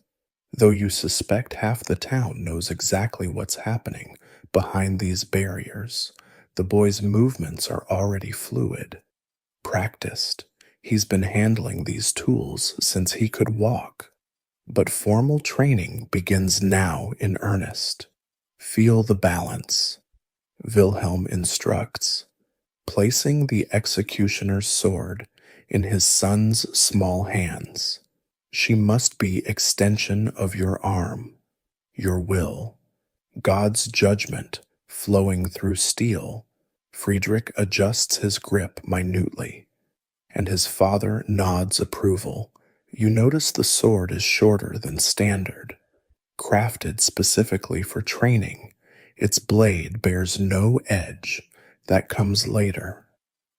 Though you suspect half the town knows exactly what's happening behind these barriers, the boy's movements are already fluid. Practiced, he's been handling these tools since he could walk. But formal training begins now in earnest. Feel the balance, Wilhelm instructs, placing the executioner's sword in his son's small hands. She must be extension of your arm, your will, God's judgment flowing through steel. Friedrich adjusts his grip minutely, and his father nods approval. You notice the sword is shorter than standard, crafted specifically for training. Its blade bears no edge. That comes later,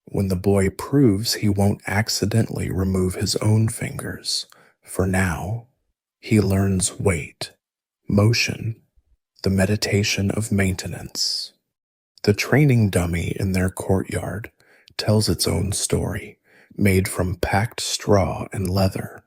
when the boy proves he won't accidentally remove his own fingers. For now, he learns weight, motion, the meditation of maintenance. The training dummy in their courtyard tells its own story, made from packed straw and leather.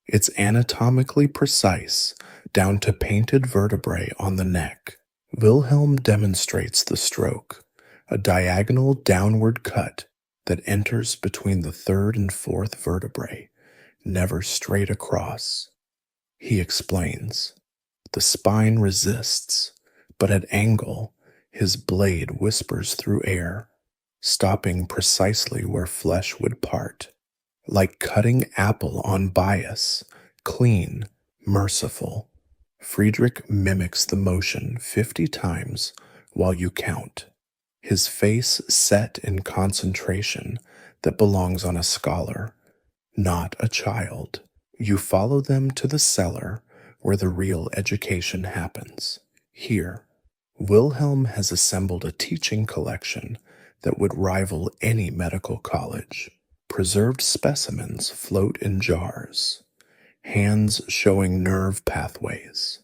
It's anatomically precise, down to painted vertebrae on the neck. Wilhelm demonstrates the stroke, a diagonal downward cut that enters between the third and fourth vertebrae, never straight across. He explains. The spine resists, but at angle, his blade whispers through air, stopping precisely where flesh would part, like cutting apple on bias, clean, merciful. Friedrich mimics the motion 50 times while you count, his face set in concentration that belongs on a scholar, not a child. You follow them to the cellar where the real education happens. Here, Wilhelm has assembled a teaching collection that would rival any medical college. Preserved specimens float in jars, hands showing nerve pathways,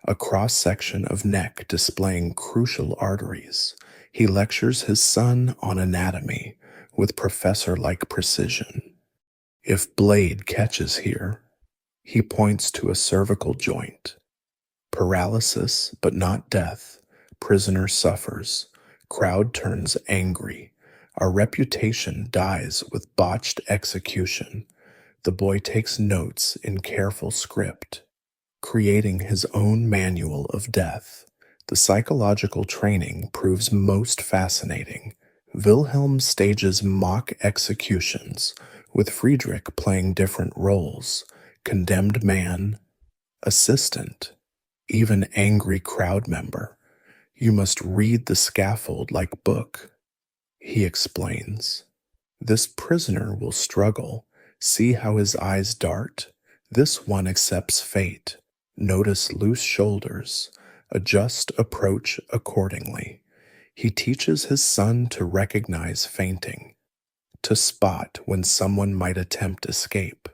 a cross-section of neck displaying crucial arteries. He lectures his son on anatomy with professor-like precision. If blade catches here, he points to a cervical joint. Paralysis, but not death. Prisoner suffers. Crowd turns angry. Our reputation dies with botched execution. The boy takes notes in careful script, creating his own manual of death. The psychological training proves most fascinating. Wilhelm stages mock executions, with Friedrich playing different roles: condemned man, assistant, even angry crowd member. You must read the scaffold like book. He explains. This prisoner will struggle. See how his eyes dart? This one accepts fate. Notice loose shoulders. Adjust approach accordingly. He teaches his son to recognize fainting, to spot when someone might attempt escape,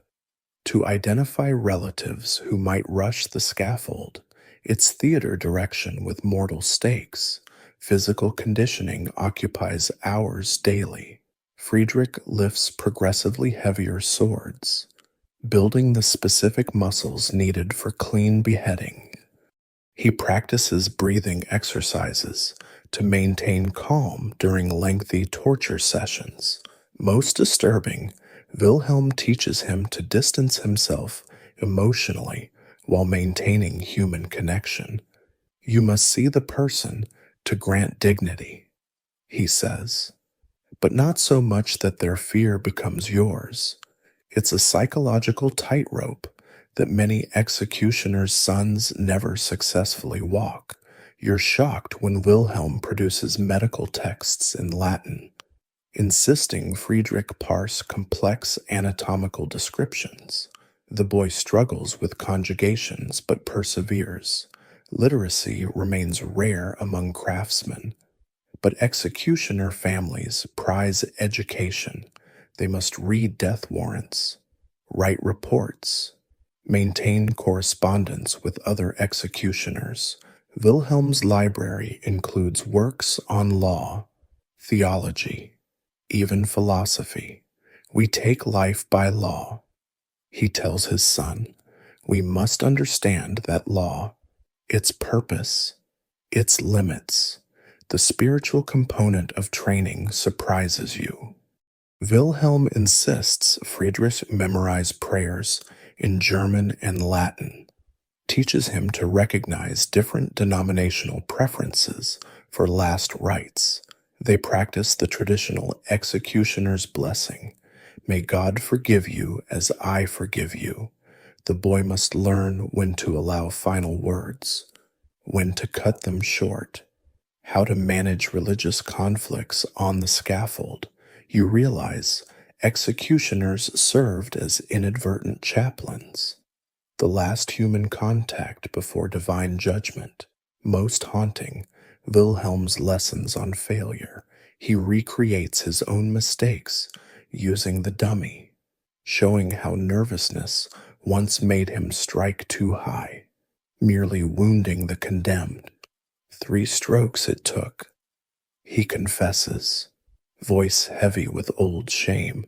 to identify relatives who might rush the scaffold. It's theater direction with mortal stakes. Physical conditioning occupies hours daily. Friedrich lifts progressively heavier swords, building the specific muscles needed for clean beheading. He practices breathing exercises to maintain calm during lengthy torture sessions. Most disturbing, Wilhelm teaches him to distance himself emotionally while maintaining human connection. You must see the person to grant dignity, he says, but not so much that their fear becomes yours. It's a psychological tightrope that many executioners' sons never successfully walk. You're shocked when Wilhelm produces medical texts in Latin, insisting Friedrich parse complex anatomical descriptions. The boy struggles with conjugations but perseveres. Literacy remains rare among craftsmen, but executioner families prize education. They must read death warrants, write reports, maintain correspondence with other executioners. Wilhelm's library includes works on law, theology, even philosophy. We take life by law, he tells his son. We must understand that law, its purpose, its limits. The spiritual component of training surprises you. Wilhelm insists Friedrich memorize prayers in German and Latin, teaches him to recognize different denominational preferences for last rites. They practice the traditional executioner's blessing. May God forgive you as I forgive you. The boy must learn when to allow final words, when to cut them short, how to manage religious conflicts on the scaffold. You realize executioners served as inadvertent chaplains, the last human contact before divine judgment. Most haunting, Wilhelm's lessons on failure. He recreates his own mistakes using the dummy, showing how nervousness once made him strike too high, merely wounding the condemned. 3 strokes it took, he confesses, voice heavy with old shame.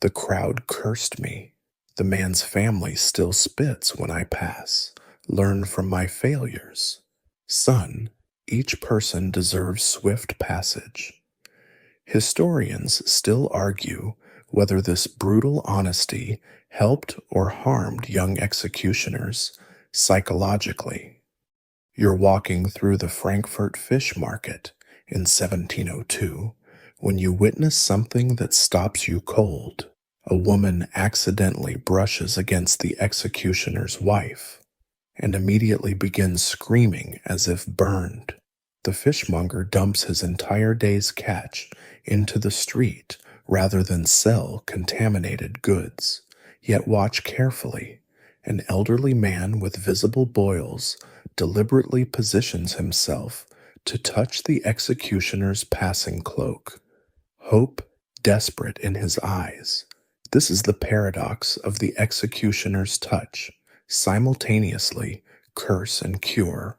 The crowd cursed me. The man's family still spits when I pass. Learn from my failures. Son, each person deserves swift passage. Historians still argue whether this brutal honesty helped or harmed young executioners psychologically. You're walking through the Frankfurt fish market in 1702 when you witness something that stops you cold. A woman accidentally brushes against the executioner's wife and immediately begins screaming as if burned. The fishmonger dumps his entire day's catch into the street rather than sell contaminated goods. Yet watch carefully. An elderly man with visible boils deliberately positions himself to touch the executioner's passing cloak, hope desperate in his eyes. This is the paradox of the executioner's touch, simultaneously curse and cure,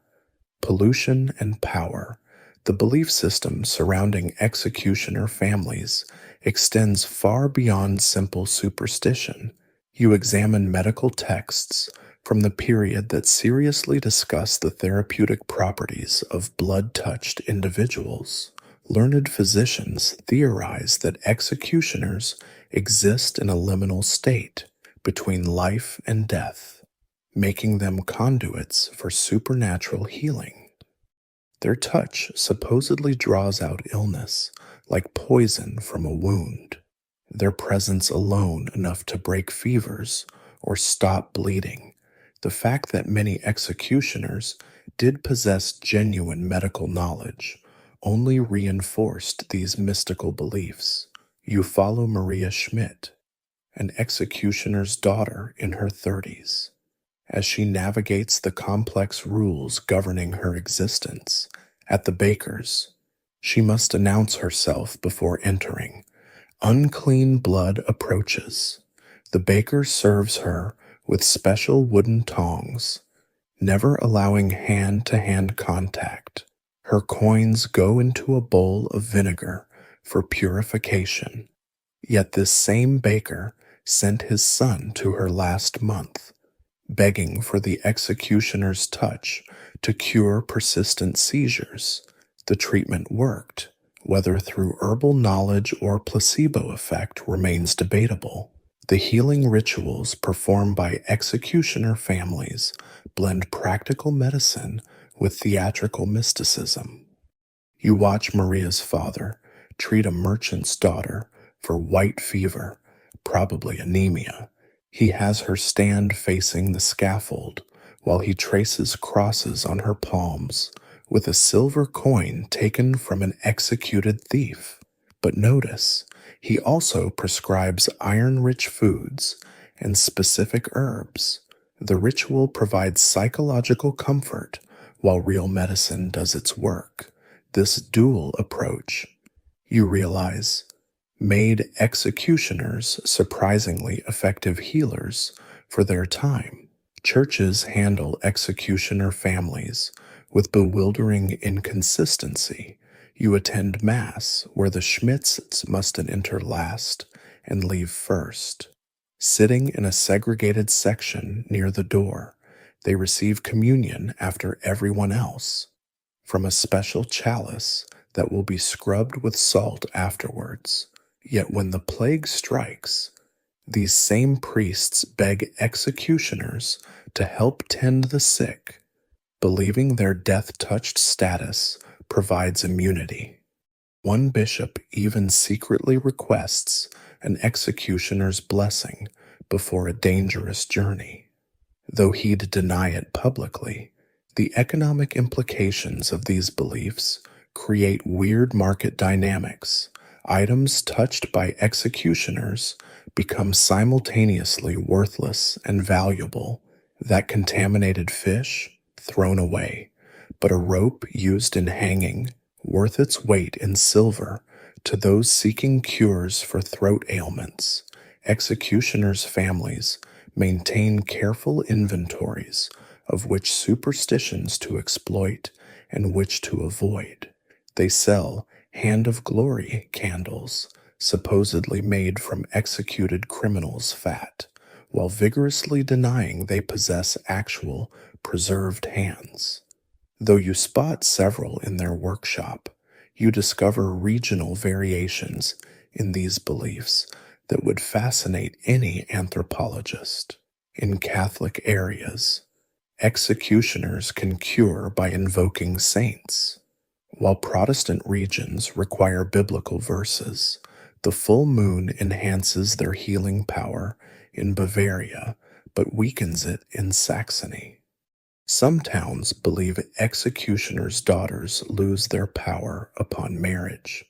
pollution and power. The belief system surrounding executioner families extends far beyond simple superstition. You examine medical texts from the period that seriously discuss the therapeutic properties of blood-touched individuals. Learned physicians theorize that executioners exist in a liminal state between life and death, making them conduits for supernatural healing. Their touch supposedly draws out illness like poison from a wound. Their presence alone enough to break fevers or stop bleeding. The fact that many executioners did possess genuine medical knowledge only reinforced these mystical beliefs. You follow Maria Schmidt, an executioner's daughter in her 30s, as she navigates the complex rules governing her existence. At the baker's, she must announce herself before entering. Unclean blood approaches. The baker serves her with special wooden tongs, never allowing hand-to-hand contact. Her coins go into a bowl of vinegar for purification. Yet this same baker sent his son to her last month, begging for the executioner's touch to cure persistent seizures. The treatment worked. Whether through herbal knowledge or placebo effect remains debatable. The healing rituals performed by executioner families blend practical medicine with theatrical mysticism. You watch Maria's father treat a merchant's daughter for white fever, probably anemia. He has her stand facing the scaffold while he traces crosses on her palms with a silver coin taken from an executed thief. But notice, he also prescribes iron-rich foods and specific herbs. The ritual provides psychological comfort while real medicine does its work. This dual approach, you realize, made executioners surprisingly effective healers for their time. Churches handle executioner families with bewildering inconsistency. You attend Mass where the Schmitzes must enter last and leave first. Sitting in a segregated section near the door, they receive communion after everyone else, from a special chalice that will be scrubbed with salt afterwards. Yet when the plague strikes, these same priests beg executioners to help tend the sick, believing their death-touched status provides immunity. One bishop even secretly requests an executioner's blessing before a dangerous journey. Though he'd deny it publicly, the economic implications of these beliefs create weird market dynamics. Items touched by executioners become simultaneously worthless and valuable. That contaminated fish, thrown away, but a rope used in hanging, worth its weight in silver to those seeking cures for throat ailments. Executioners' families maintain careful inventories of which superstitions to exploit and which to avoid. They sell hand of glory candles, supposedly made from executed criminals' fat, while vigorously denying they possess actual preserved hands. Though you spot several in their workshop, you discover regional variations in these beliefs that would fascinate any anthropologist. In Catholic areas, executioners can cure by invoking saints, while Protestant regions require biblical verses. The full moon enhances their healing power in Bavaria, but weakens it in Saxony. Some towns believe executioners' daughters lose their power upon marriage.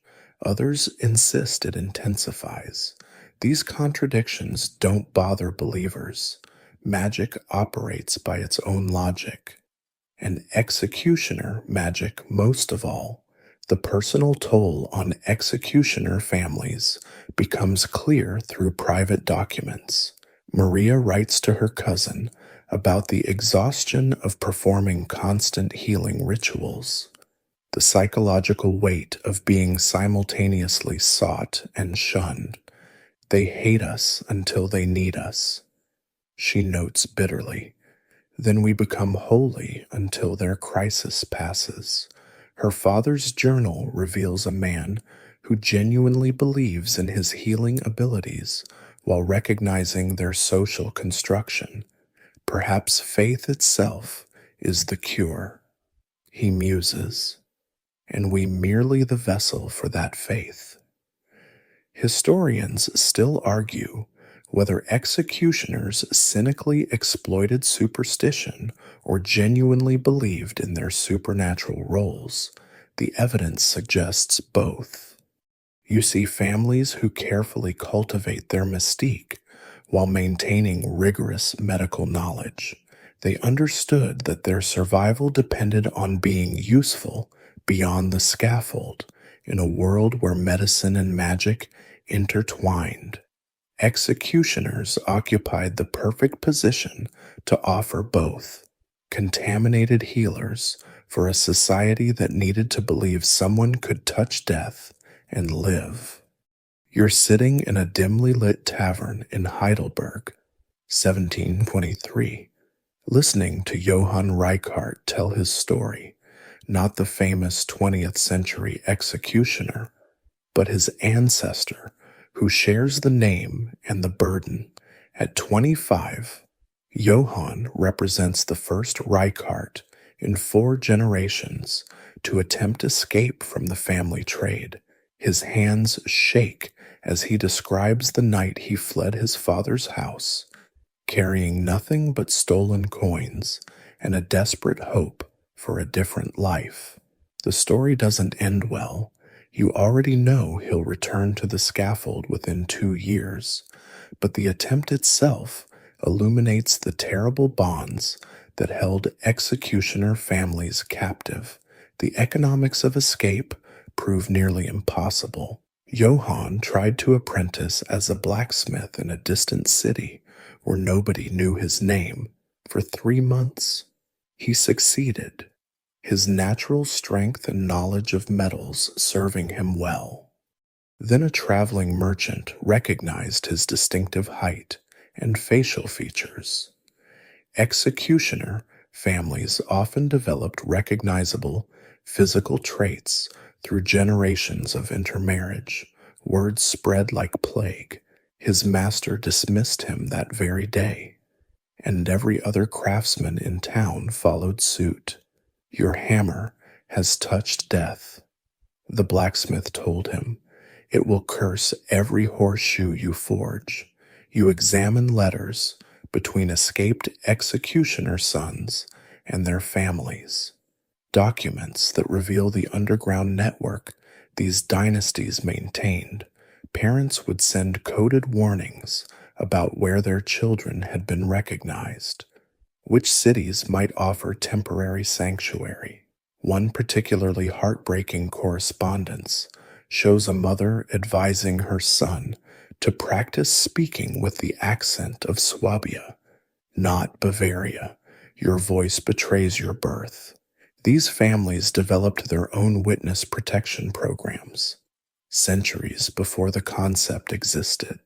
Others insist it intensifies. These contradictions don't bother believers. Magic operates by its own logic, and executioner magic most of all. The personal toll on executioner families becomes clear through private documents. Maria writes to her cousin about the exhaustion of performing constant healing rituals, the psychological weight of being simultaneously sought and shunned. They hate us until they need us, she notes bitterly. Then we become holy until their crisis passes. Her father's journal reveals a man who genuinely believes in his healing abilities while recognizing their social construction. Perhaps faith itself is the cure, he muses, and we merely the vessel for that faith. Historians still argue whether executioners cynically exploited superstition or genuinely believed in their supernatural roles. The evidence suggests both. You see families who carefully cultivate their mystique while maintaining rigorous medical knowledge. They understood that their survival depended on being useful beyond the scaffold in a world where medicine and magic intertwined. Executioners occupied the perfect position to offer both, contaminated healers for a society that needed to believe someone could touch death and live. You're sitting in a dimly lit tavern in Heidelberg, 1723, listening to Johann Reichardt tell his story, not the famous 20th century executioner, but his ancestor who shares the name and the burden. At 25, Johann represents the first Reichardt in 4 generations to attempt escape from the family trade. His hands shake as he describes the night he fled his father's house, carrying nothing but stolen coins and a desperate hope for a different life. The story doesn't end well. You already know he'll return to the scaffold within 2 years, but the attempt itself illuminates the terrible bonds that held executioner families captive. The economics of escape prove nearly impossible. Johann tried to apprentice as a blacksmith in a distant city where nobody knew his name. For 3 months, he succeeded, his natural strength and knowledge of metals serving him well. Then a traveling merchant recognized his distinctive height and facial features. Executioner families often developed recognizable physical traits through generations of intermarriage. Word spread like plague. His master dismissed him that very day, and every other craftsman in town followed suit. Your hammer has touched death, the blacksmith told him. It will curse every horseshoe you forge. You examine letters between escaped executioner sons and their families, documents that reveal the underground network these dynasties maintained. Parents would send coded warnings about where their children had been recognized, which cities might offer temporary sanctuary. One particularly heartbreaking correspondence shows a mother advising her son to practice speaking with the accent of Swabia, not Bavaria. Your voice betrays your birth. These families developed their own witness protection programs, centuries before the concept existed.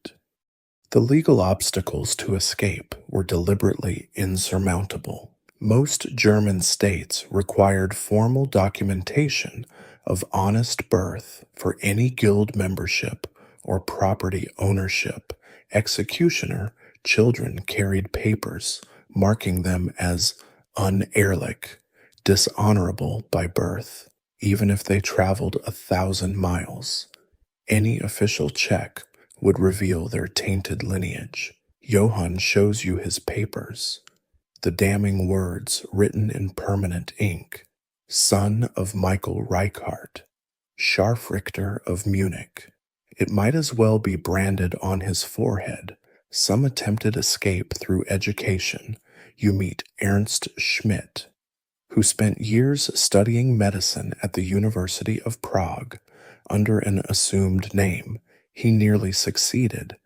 The legal obstacles to escape were deliberately insurmountable. Most German states required formal documentation of honest birth for any guild membership or property ownership. Executioner children carried papers marking them as unehrlich, dishonorable by birth, even if they traveled 1,000 miles. Any official check would reveal their tainted lineage. Johann shows you his papers, the damning words written in permanent ink: son of Michael Reichardt, Scharfrichter of Munich. It might as well be branded on his forehead. Some attempted escape through education. You meet Ernst Schmidt, who spent years studying medicine at the University of Prague under an assumed name. He nearly succeeded.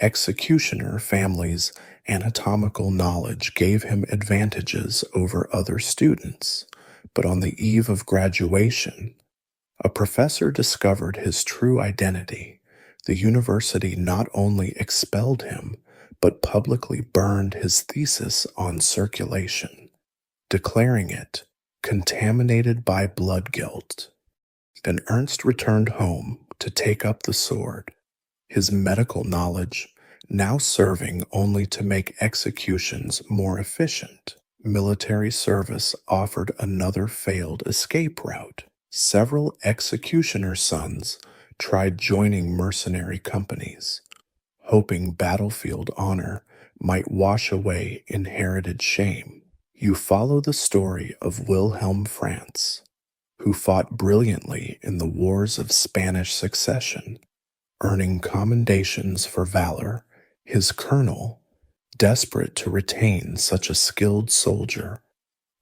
Executioner families' anatomical knowledge gave him advantages over other students, but on the eve of graduation, a professor discovered his true identity. The university not only expelled him, but publicly burned his thesis on circulation, declaring it contaminated by blood guilt. Then Ernst returned home to take up the sword, his medical knowledge now serving only to make executions more efficient. Military service offered another failed escape route. Several executioner sons tried joining mercenary companies, hoping battlefield honor might wash away inherited shame. You follow the story of Wilhelm Franz, who fought brilliantly in the wars of Spanish succession, earning commendations for valor. His colonel, desperate to retain such a skilled soldier,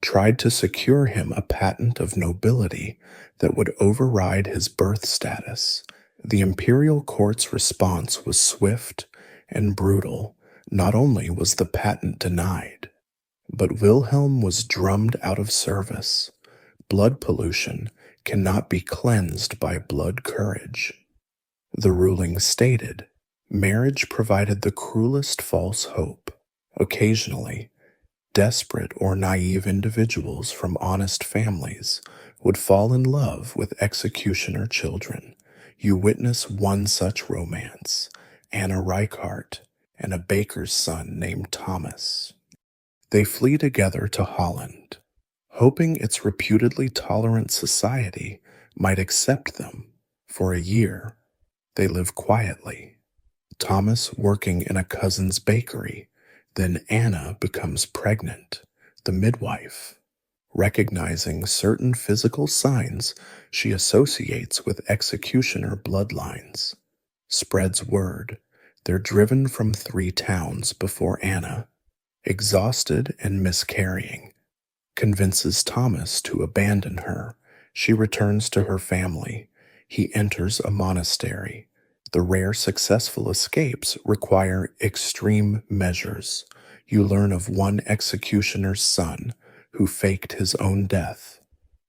tried to secure him a patent of nobility that would override his birth status. The imperial court's response was swift and brutal. Not only was the patent denied, but Wilhelm was drummed out of service. Blood pollution cannot be cleansed by blood courage. The ruling stated, marriage provided the cruelest false hope. Occasionally, desperate or naive individuals from honest families would fall in love with executioner children. You witness one such romance, Anna Reichardt and a baker's son named Thomas. They flee together to Holland, hoping its reputedly tolerant society might accept them. For a year, they live quietly, Thomas working in a cousin's bakery. Then Anna becomes pregnant, the midwife. Recognizing certain physical signs she associates with executioner bloodlines, spreads word they're driven from 3 towns before Anna, exhausted and miscarrying, convinces Thomas to abandon her. She returns to her family. He enters a monastery. The rare successful escapes require extreme measures. You learn of one executioner's son who faked his own death,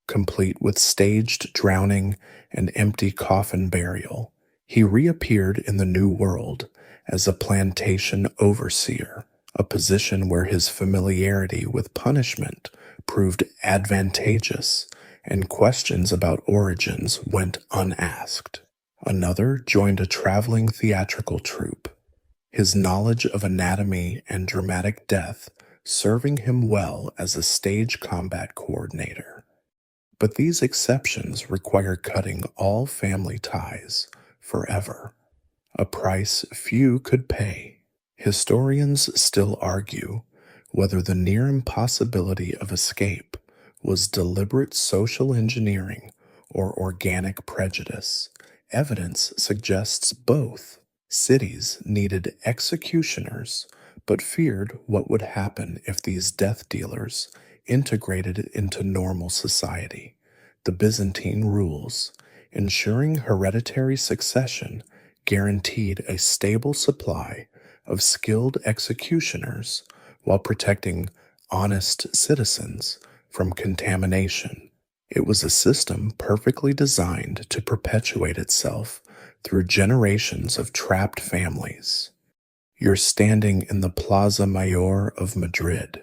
complete with staged drowning and empty coffin burial. He reappeared in the New World as a plantation overseer, a position where his familiarity with punishment proved advantageous and questions about origins went unasked. Another joined a traveling theatrical troupe, his knowledge of anatomy and dramatic death serving him well as a stage combat coordinator. But these exceptions require cutting all family ties forever, a price few could pay. Historians still argue whether the near impossibility of escape was deliberate social engineering or organic prejudice. Evidence suggests both. Cities needed executioners, but feared what would happen if these death dealers integrated into normal society. The Byzantine rules, ensuring hereditary succession, guaranteed a stable supply of skilled executioners while protecting honest citizens from contamination. It was a system perfectly designed to perpetuate itself through generations of trapped families. You're standing in the Plaza Mayor of Madrid,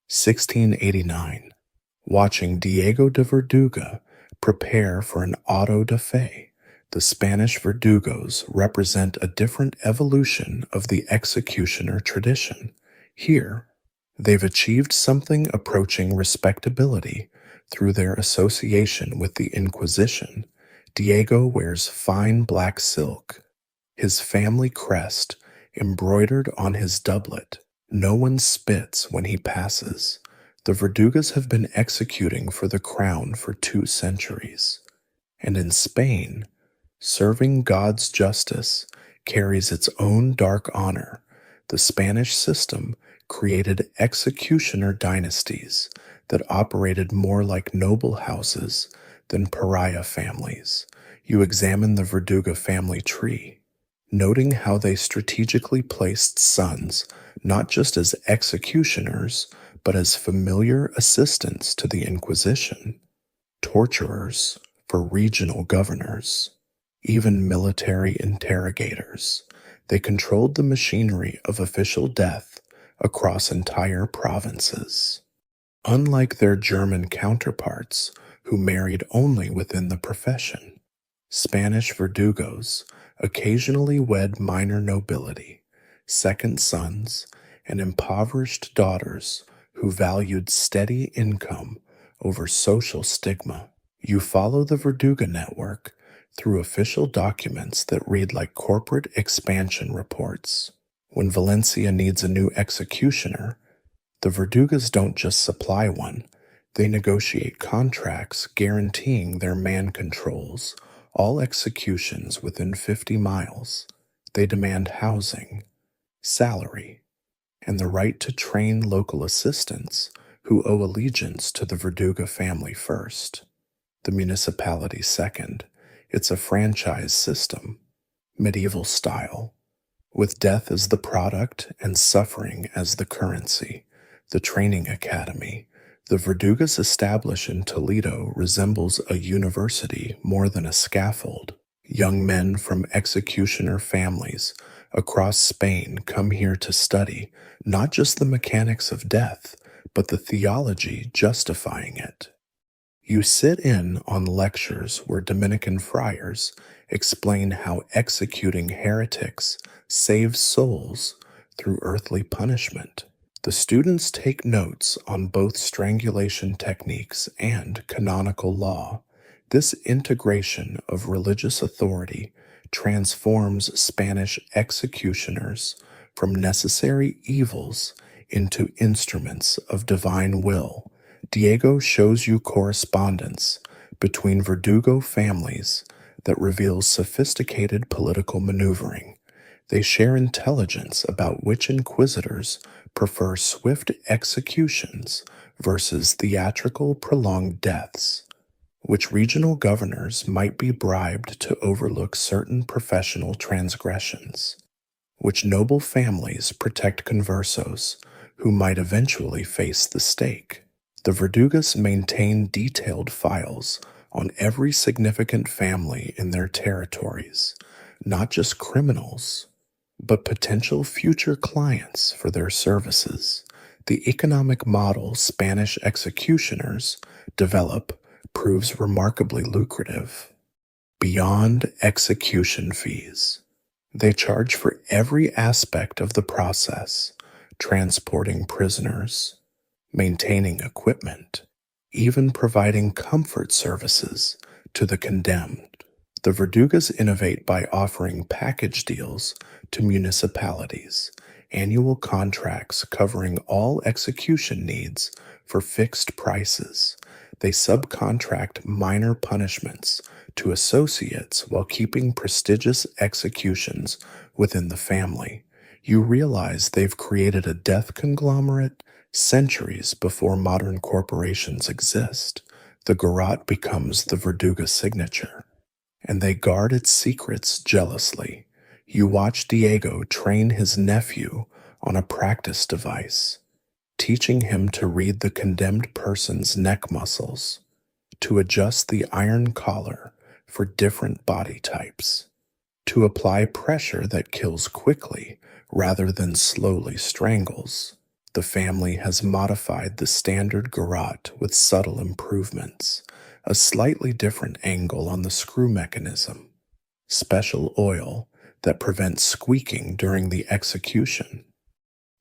1689, watching Diego de Verduga prepare for an auto da fe. The Spanish verdugos represent a different evolution of the executioner tradition. Here, they've achieved something approaching respectability through their association with the Inquisition. Diego wears fine black silk, his family crest embroidered on his doublet. No one spits when he passes. The Verdugas have been executing for the crown for 2 centuries. And in Spain, serving God's justice carries its own dark honor. The Spanish system created executioner dynasties that operated more like noble houses than pariah families. You examine the Verduga family tree, noting how they strategically placed sons not just as executioners, but as familiar assistants to the Inquisition, torturers for regional governors, even military interrogators. They controlled the machinery of official death across entire provinces. Unlike their German counterparts, who married only within the profession, Spanish verdugos occasionally wed minor nobility, second sons, and impoverished daughters who valued steady income over social stigma. You follow the Verduga network through official documents that read like corporate expansion reports. When Valencia needs a new executioner, the Verdugas don't just supply one, they negotiate contracts guaranteeing their man controls all executions within 50 miles. They demand housing, salary, and the right to train local assistants who owe allegiance to the Verduga family first, the municipality second. It's a franchise system, medieval style, with death as the product and suffering as the currency. The training academy the Verdugas establish in Toledo resembles a university more than a scaffold. Young men from executioner families across Spain come here to study not just the mechanics of death, but the theology justifying it. You sit in on lectures where Dominican friars explain how executing heretics saves souls through earthly punishment. The students take notes on both strangulation techniques and canonical law. This integration of religious authority transforms Spanish executioners from necessary evils into instruments of divine will. Diego shows you correspondence between Verdugo families that reveals sophisticated political maneuvering. They share intelligence about which inquisitors prefer swift executions versus theatrical prolonged deaths, which regional governors might be bribed to overlook certain professional transgressions, which noble families protect conversos who might eventually face the stake. The Verdugas maintain detailed files on every significant family in their territories, not just criminals, but potential future clients for their services. The economic model Spanish executioners develop proves remarkably lucrative. Beyond execution fees, they charge for every aspect of the process: transporting prisoners, maintaining equipment, even providing comfort services to the condemned. The Verdugas innovate by offering package deals to municipalities, annual contracts covering all execution needs for fixed prices. They subcontract minor punishments to associates while keeping prestigious executions within the family. You realize they've created a death conglomerate centuries before modern corporations exist. The garrote becomes the Verduga signature, and they guard its secrets jealously. You watch Diego train his nephew on a practice device, teaching him to read the condemned person's neck muscles, to adjust the iron collar for different body types, to apply pressure that kills quickly rather than slowly strangles. The family has modified the standard garrote with subtle improvements: a slightly different angle on the screw mechanism, special oil that prevents squeaking during the execution.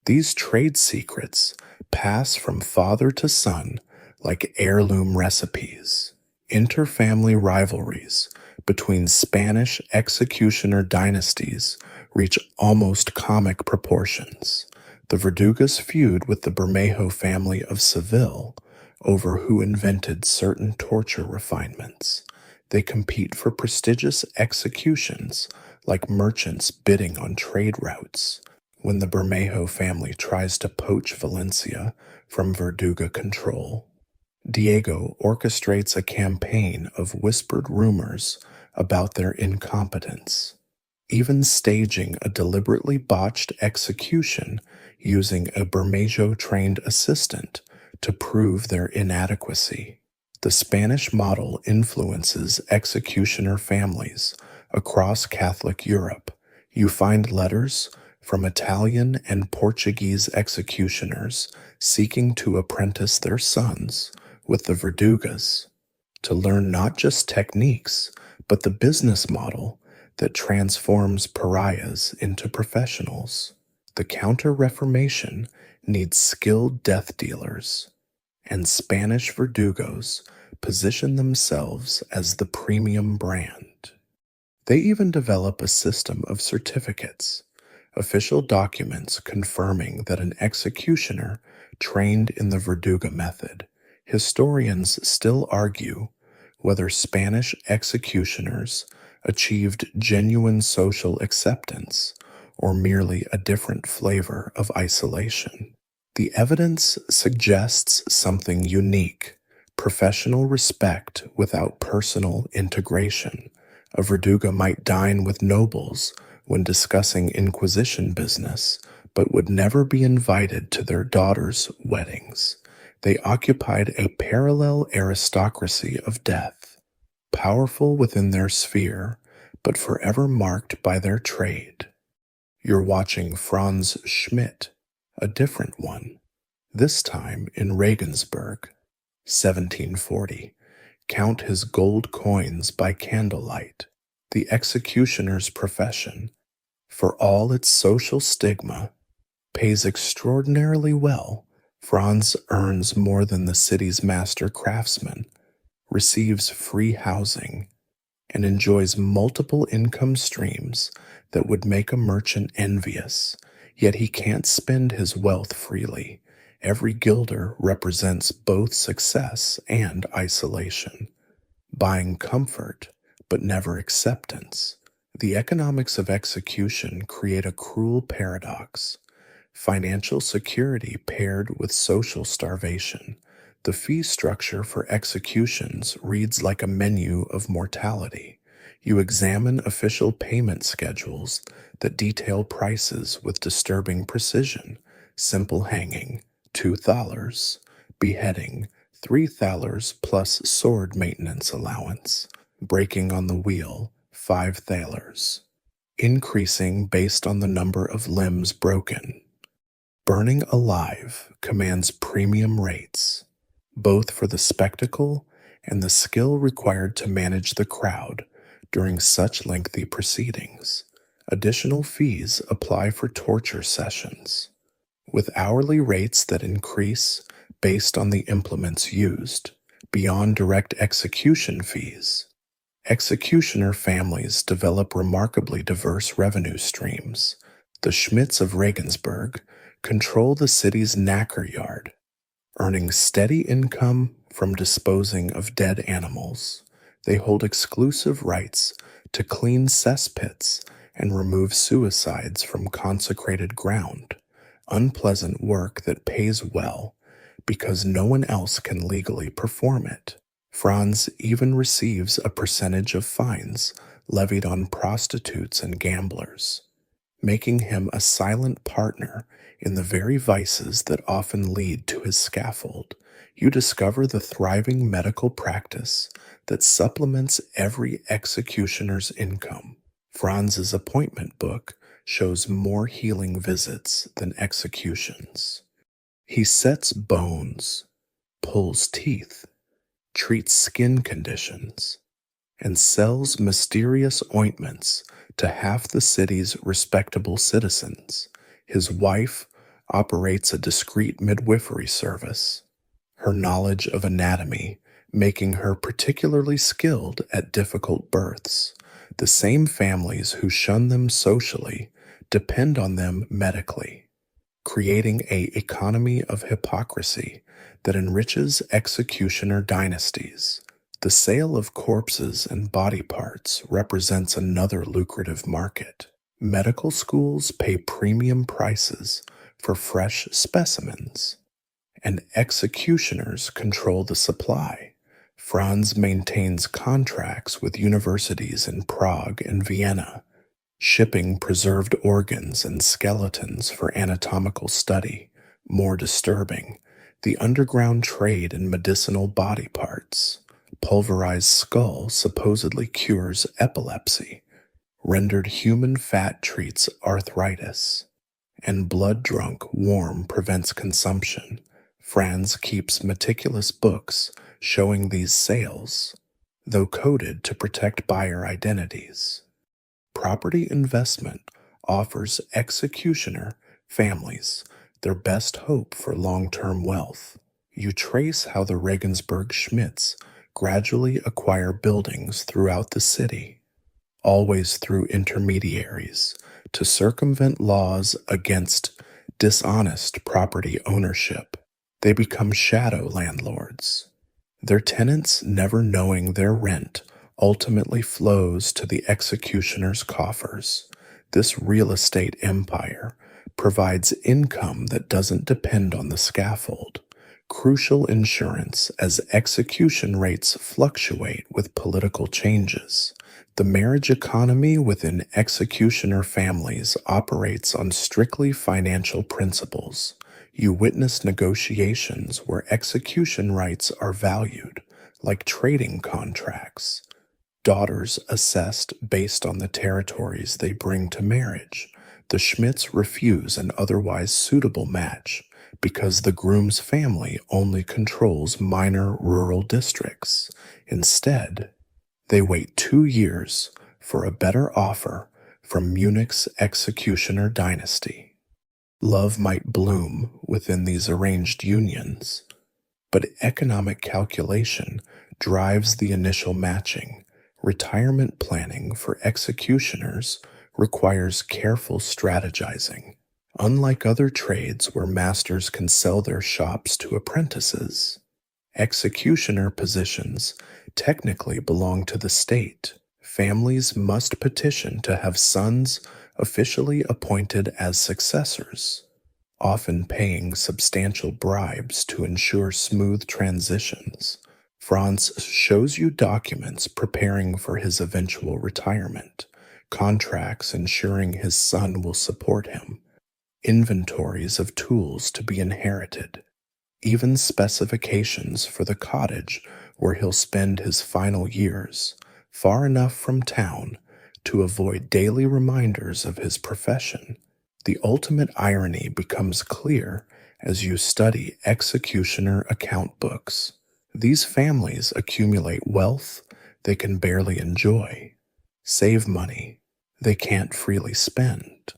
These trade secrets pass from father to son like heirloom recipes. Interfamily rivalries between Spanish executioner dynasties reach almost comic proportions. The Verdugas feud with the Bermejo family of Seville over who invented certain torture refinements. They compete for prestigious executions like merchants bidding on trade routes. When the Bermejo family tries to poach Valencia from Verduga control, Diego orchestrates a campaign of whispered rumors about their incompetence, even staging a deliberately botched execution using a Bermejo-trained assistant to prove their inadequacy. The Spanish model influences executioner families across Catholic Europe. You find letters from Italian and Portuguese executioners seeking to apprentice their sons with the Verdugas, to learn not just techniques, but the business model that transforms pariahs into professionals. The Counter-Reformation needs skilled death dealers, and Spanish Verdugos position themselves as the premium brand. They even develop a system of certificates, official documents confirming that an executioner trained in the Verduga method. Historians still argue whether Spanish executioners achieved genuine social acceptance or merely a different flavor of isolation. The evidence suggests something unique: professional respect without personal integration. A Verduga might dine with nobles when discussing Inquisition business, but would never be invited to their daughters' weddings. They occupied a parallel aristocracy of death, powerful within their sphere, but forever marked by their trade. You're watching Franz Schmidt, a different one, this time in Regensburg, 1740. Count his gold coins by candlelight. The executioner's profession, for all its social stigma, pays extraordinarily well. Franz earns more than the city's master craftsman, receives free housing, and enjoys multiple income streams that would make a merchant envious. Yet he can't spend his wealth freely. Every guilder represents both success and isolation, buying comfort but never acceptance. The economics of execution create a cruel paradox. Financial security paired with social starvation. The fee structure for executions reads like a menu of mortality. You examine official payment schedules that detail prices with disturbing precision. Simple hanging, $2. Beheading, $3 plus sword maintenance allowance. Breaking on the wheel, $5. Increasing based on the number of limbs broken. Burning alive commands premium rates, both for the spectacle and the skill required to manage the crowd during such lengthy proceedings. Additional fees apply for torture sessions, with hourly rates that increase based on the implements used, beyond direct execution fees. Executioner families develop remarkably diverse revenue streams. The Schmidts of Regensburg control the city's knacker yard, earning steady income from disposing of dead animals. They hold exclusive rights to clean cesspits and remove suicides from consecrated ground, unpleasant work that pays well because no one else can legally perform it. Franz even receives a percentage of fines levied on prostitutes and gamblers, making him a silent partner in the very vices that often lead to his scaffold. You discover the thriving medical practice that supplements every executioner's income. Franz's appointment book shows more healing visits than executions. He sets bones, pulls teeth, treats skin conditions, and sells mysterious ointments to half the city's respectable citizens. His wife operates a discreet midwifery service, her knowledge of anatomy making her particularly skilled at difficult births. The same families who shun them socially depend on them medically, creating an economy of hypocrisy that enriches executioner dynasties. The sale of corpses and body parts represents another lucrative market. Medical schools pay premium prices for fresh specimens, and executioners control the supply. Franz maintains contracts with universities in Prague and Vienna, shipping preserved organs and skeletons for anatomical study. More disturbing, the underground trade in medicinal body parts. Pulverized skull supposedly cures epilepsy, rendered human fat treats arthritis, and blood-drunk warm prevents consumption. Franz keeps meticulous books showing these sales, though coded to protect buyer identities. Property investment offers executioner families their best hope for long-term wealth. You trace how the Regensburg Schmidts gradually acquire buildings throughout the city, always through intermediaries, to circumvent laws against dishonest property ownership. They become shadow landlords, their tenants never knowing their rent ultimately flows to the executioner's coffers. This real estate empire provides income that doesn't depend on the scaffold, crucial insurance as execution rates fluctuate with political changes. The marriage economy within executioner families operates on strictly financial principles. You witness negotiations where execution rights are valued, like trading contracts, Daughters assessed based on the territories they bring to marriage. The Schmidts refuse an otherwise suitable match because the groom's family only controls minor rural districts. Instead, they wait 2 years for a better offer from Munich's executioner dynasty. Love might bloom within these arranged unions, but economic calculation drives the initial matching. Retirement planning for executioners requires careful strategizing. Unlike other trades where masters can sell their shops to apprentices, executioner positions technically belong to the state. Families must petition to have sons officially appointed as successors, often paying substantial bribes to ensure smooth transitions. Franz shows you documents preparing for his eventual retirement, contracts ensuring his son will support him, inventories of tools to be inherited, even specifications for the cottage where he'll spend his final years, far enough from town to avoid daily reminders of his profession. The ultimate irony becomes clear as you study executioner account books. These families accumulate wealth they can barely enjoy, save money they can't freely spend,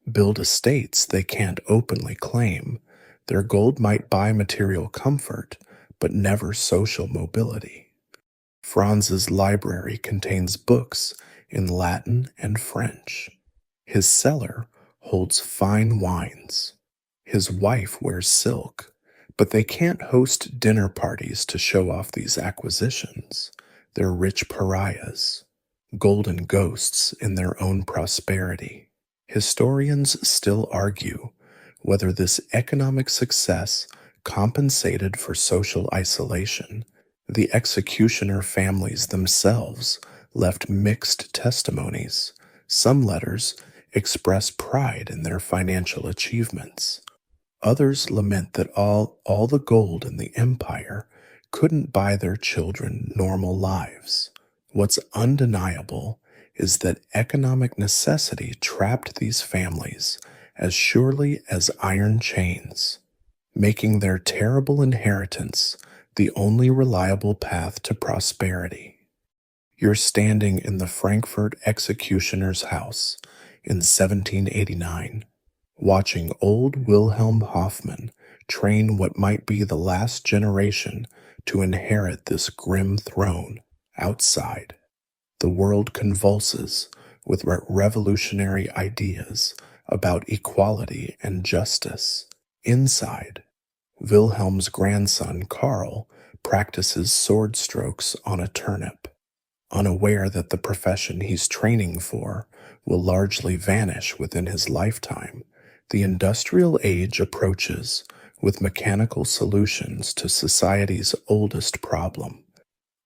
build estates they can't openly claim. Their gold might buy material comfort, but never social mobility. Franz's library contains books in Latin and French. His cellar holds fine wines. His wife wears silk, but they can't host dinner parties to show off these acquisitions. They're rich pariahs, golden ghosts in their own prosperity. Historians still argue whether this economic success compensated for social isolation. The executioner families themselves left mixed testimonies. Some letters express pride in their financial achievements. Others lament that all the gold in the empire couldn't buy their children normal lives. What's undeniable is that economic necessity trapped these families as surely as iron chains, making their terrible inheritance the only reliable path to prosperity. You're standing in the Frankfurt executioner's house in 1789, watching old Wilhelm Hoffmann train what might be the last generation to inherit this grim throne. Outside, the world convulses with revolutionary ideas about equality and justice. Inside, Wilhelm's grandson Karl practices sword strokes on a turnip, unaware that the profession he's training for will largely vanish within his lifetime. The industrial age approaches with mechanical solutions to society's oldest problem,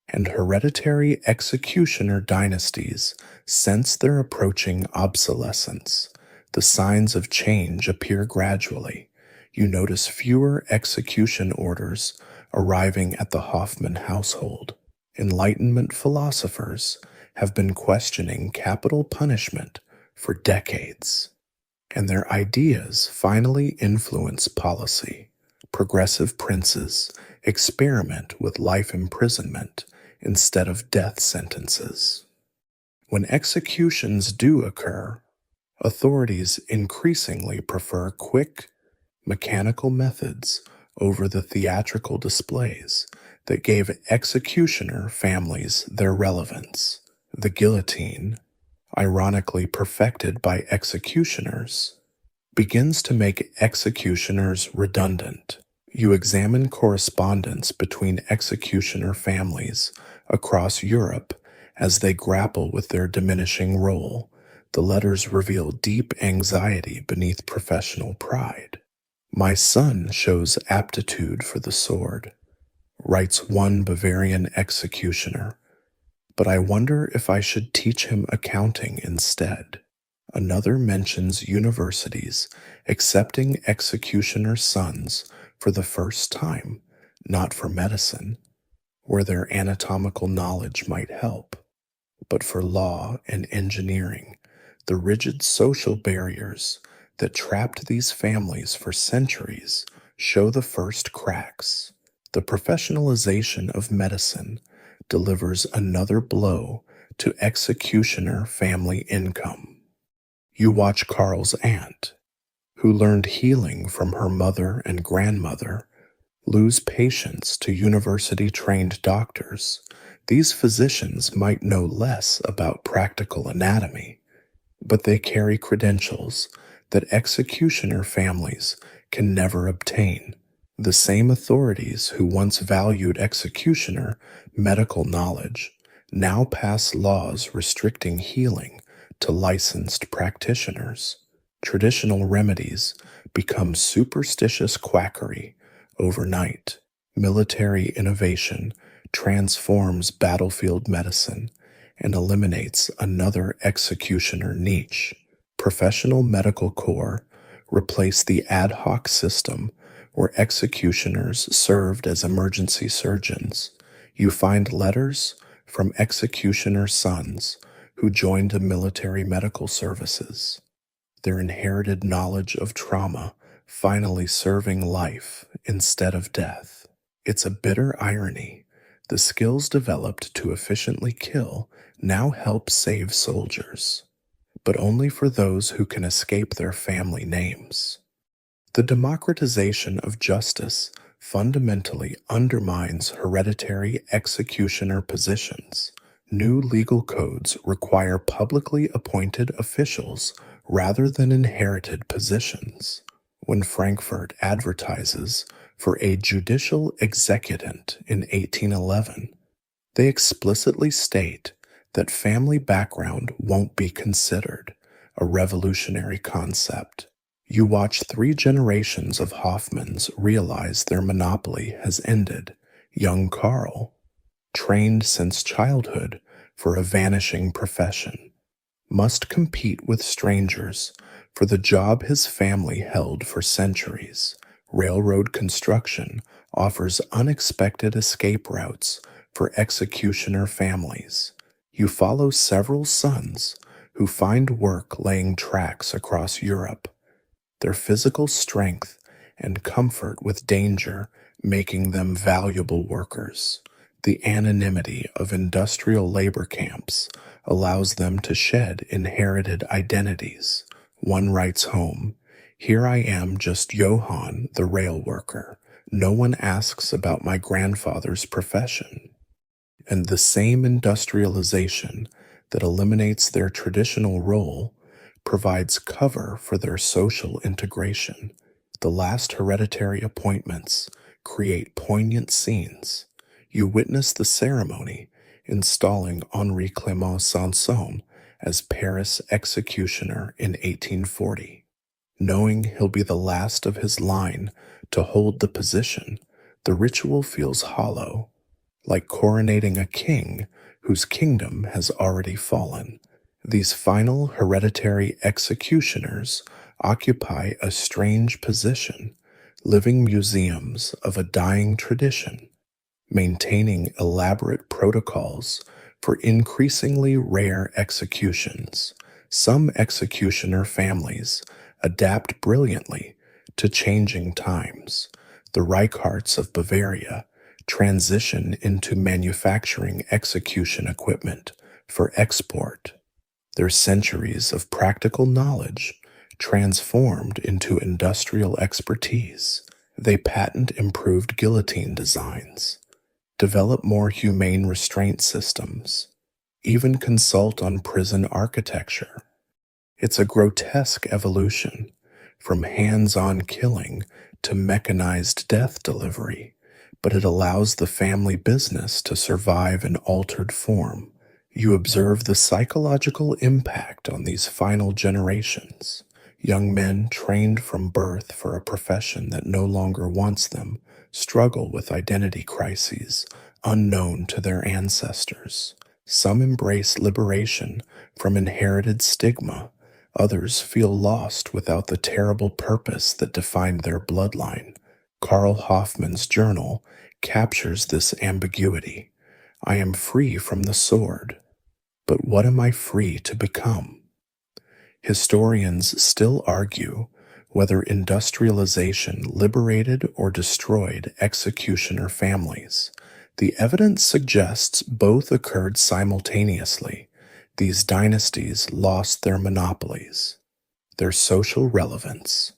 and hereditary executioner dynasties sense their approaching obsolescence. The signs of change appear gradually. You notice fewer execution orders arriving at the Hoffmann household. Enlightenment philosophers have been questioning capital punishment for decades, and their ideas finally influence policy. Progressive princes experiment with life imprisonment instead of death sentences. When executions do occur, authorities increasingly prefer quick, mechanical methods over the theatrical displays that gave executioner families their relevance. The guillotine, ironically perfected by executioners, begins to make executioners redundant. You examine correspondence between executioner families across Europe as they grapple with their diminishing role. The letters reveal deep anxiety beneath professional pride. "My son shows aptitude for the sword," writes one Bavarian executioner, "but I wonder if I should teach him accounting instead." Another mentions universities accepting executioner sons for the first time, not for medicine, where their anatomical knowledge might help, but for law and engineering. The rigid social barriers that trapped these families for centuries show the first cracks. The professionalization of medicine delivers another blow to executioner family income. You watch Carl's aunt, who learned healing from her mother and grandmother, lose patients to university trained doctors. These physicians might know less about practical anatomy, but they carry credentials that executioner families can never obtain. The same authorities who once valued executioner medical knowledge now pass laws restricting healing to licensed practitioners. Traditional remedies become superstitious quackery overnight. Military innovation transforms battlefield medicine and eliminates another executioner niche. Professional medical corps replaced the ad hoc system where executioners served as emergency surgeons. You find letters from executioner sons who joined the military medical services, their inherited knowledge of trauma finally serving life instead of death. It's a bitter irony. The skills developed to efficiently kill now help save soldiers, but only for those who can escape their family names. The democratization of justice fundamentally undermines hereditary executioner positions. New legal codes require publicly appointed officials rather than inherited positions. When Frankfurt advertises for a judicial executant in 1811, they explicitly state that family background won't be considered, a revolutionary concept. You watch 3 generations of Hoffmans realize their monopoly has ended. Young Carl, trained since childhood for a vanishing profession, must compete with strangers for the job his family held for centuries. Railroad construction offers unexpected escape routes for executioner families. You follow several sons who find work laying tracks across Europe, their physical strength and comfort with danger making them valuable workers. The anonymity of industrial labor camps allows them to shed inherited identities. One writes home, "Here I am, just Johann, the rail worker. No one asks about my grandfather's profession." And the same industrialization that eliminates their traditional role provides cover for their social integration. The last hereditary appointments create poignant scenes. You witness the ceremony installing Henri Clément Sanson as Paris executioner in 1840. Knowing he'll be the last of his line to hold the position, the ritual feels hollow, like coronating a king whose kingdom has already fallen. These final hereditary executioners occupy a strange position, living museums of a dying tradition, maintaining elaborate protocols for increasingly rare executions. Some executioner families adapt brilliantly to changing times. The Reichardts of Bavaria transition into manufacturing execution equipment for export. Their centuries of practical knowledge transformed into industrial expertise. They patent improved guillotine designs, develop more humane restraint systems, even consult on prison architecture. It's a grotesque evolution from hands-on killing to mechanized death delivery, but it allows the family business to survive in altered form. You observe the psychological impact on these final generations. Young men trained from birth for a profession that no longer wants them struggle with identity crises unknown to their ancestors. Some embrace liberation from inherited stigma. Others feel lost without the terrible purpose that defined their bloodline. Carl Hoffman's journal captures this ambiguity. I am free from the sword, But what am I free to become? Historians still argue whether industrialization liberated or destroyed executioner families. The evidence suggests both occurred simultaneously. These dynasties lost their monopolies, their social relevance,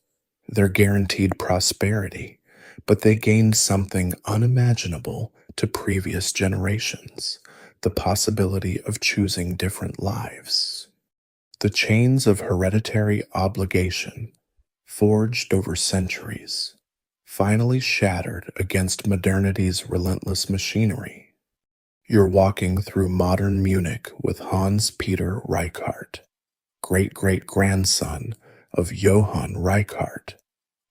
their guaranteed prosperity, but they gained something unimaginable to previous generations: the possibility of choosing different lives. The chains of hereditary obligation, forged over centuries, finally shattered against modernity's relentless machinery. You're walking through modern Munich with Hans Peter Reichardt, great-great-grandson of Johann Reichardt,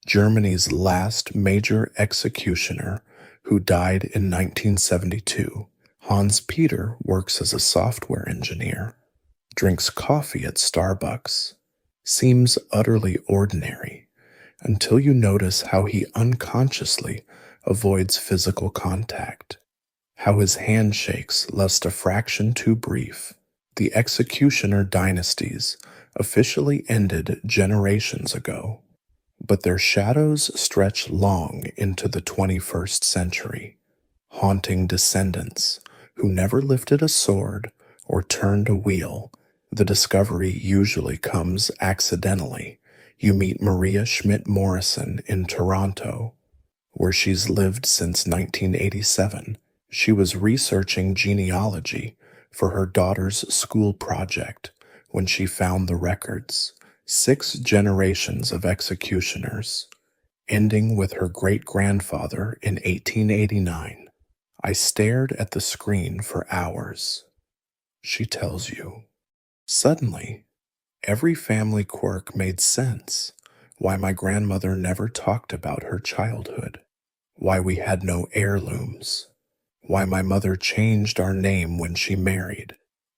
Germany's last major executioner who died in 1972. Hans Peter works as a software engineer, drinks coffee at Starbucks, seems utterly ordinary, until you notice how he unconsciously avoids physical contact, how his handshakes last a fraction too brief. The executioner dynasties officially ended generations ago, but their shadows stretch long into the 21st century, haunting descendants who never lifted a sword or turned a wheel. The discovery usually comes accidentally. You meet Maria Schmidt Morrison in Toronto, where she's lived since 1987. She was researching genealogy for her daughter's school project when she found the records: 6 generations of executioners, ending with her great-grandfather in 1889. I stared at the screen for hours. She tells you. Suddenly, every family quirk made sense. Why my grandmother never talked about her childhood. Why we had no heirlooms. Why my mother changed our name when she married.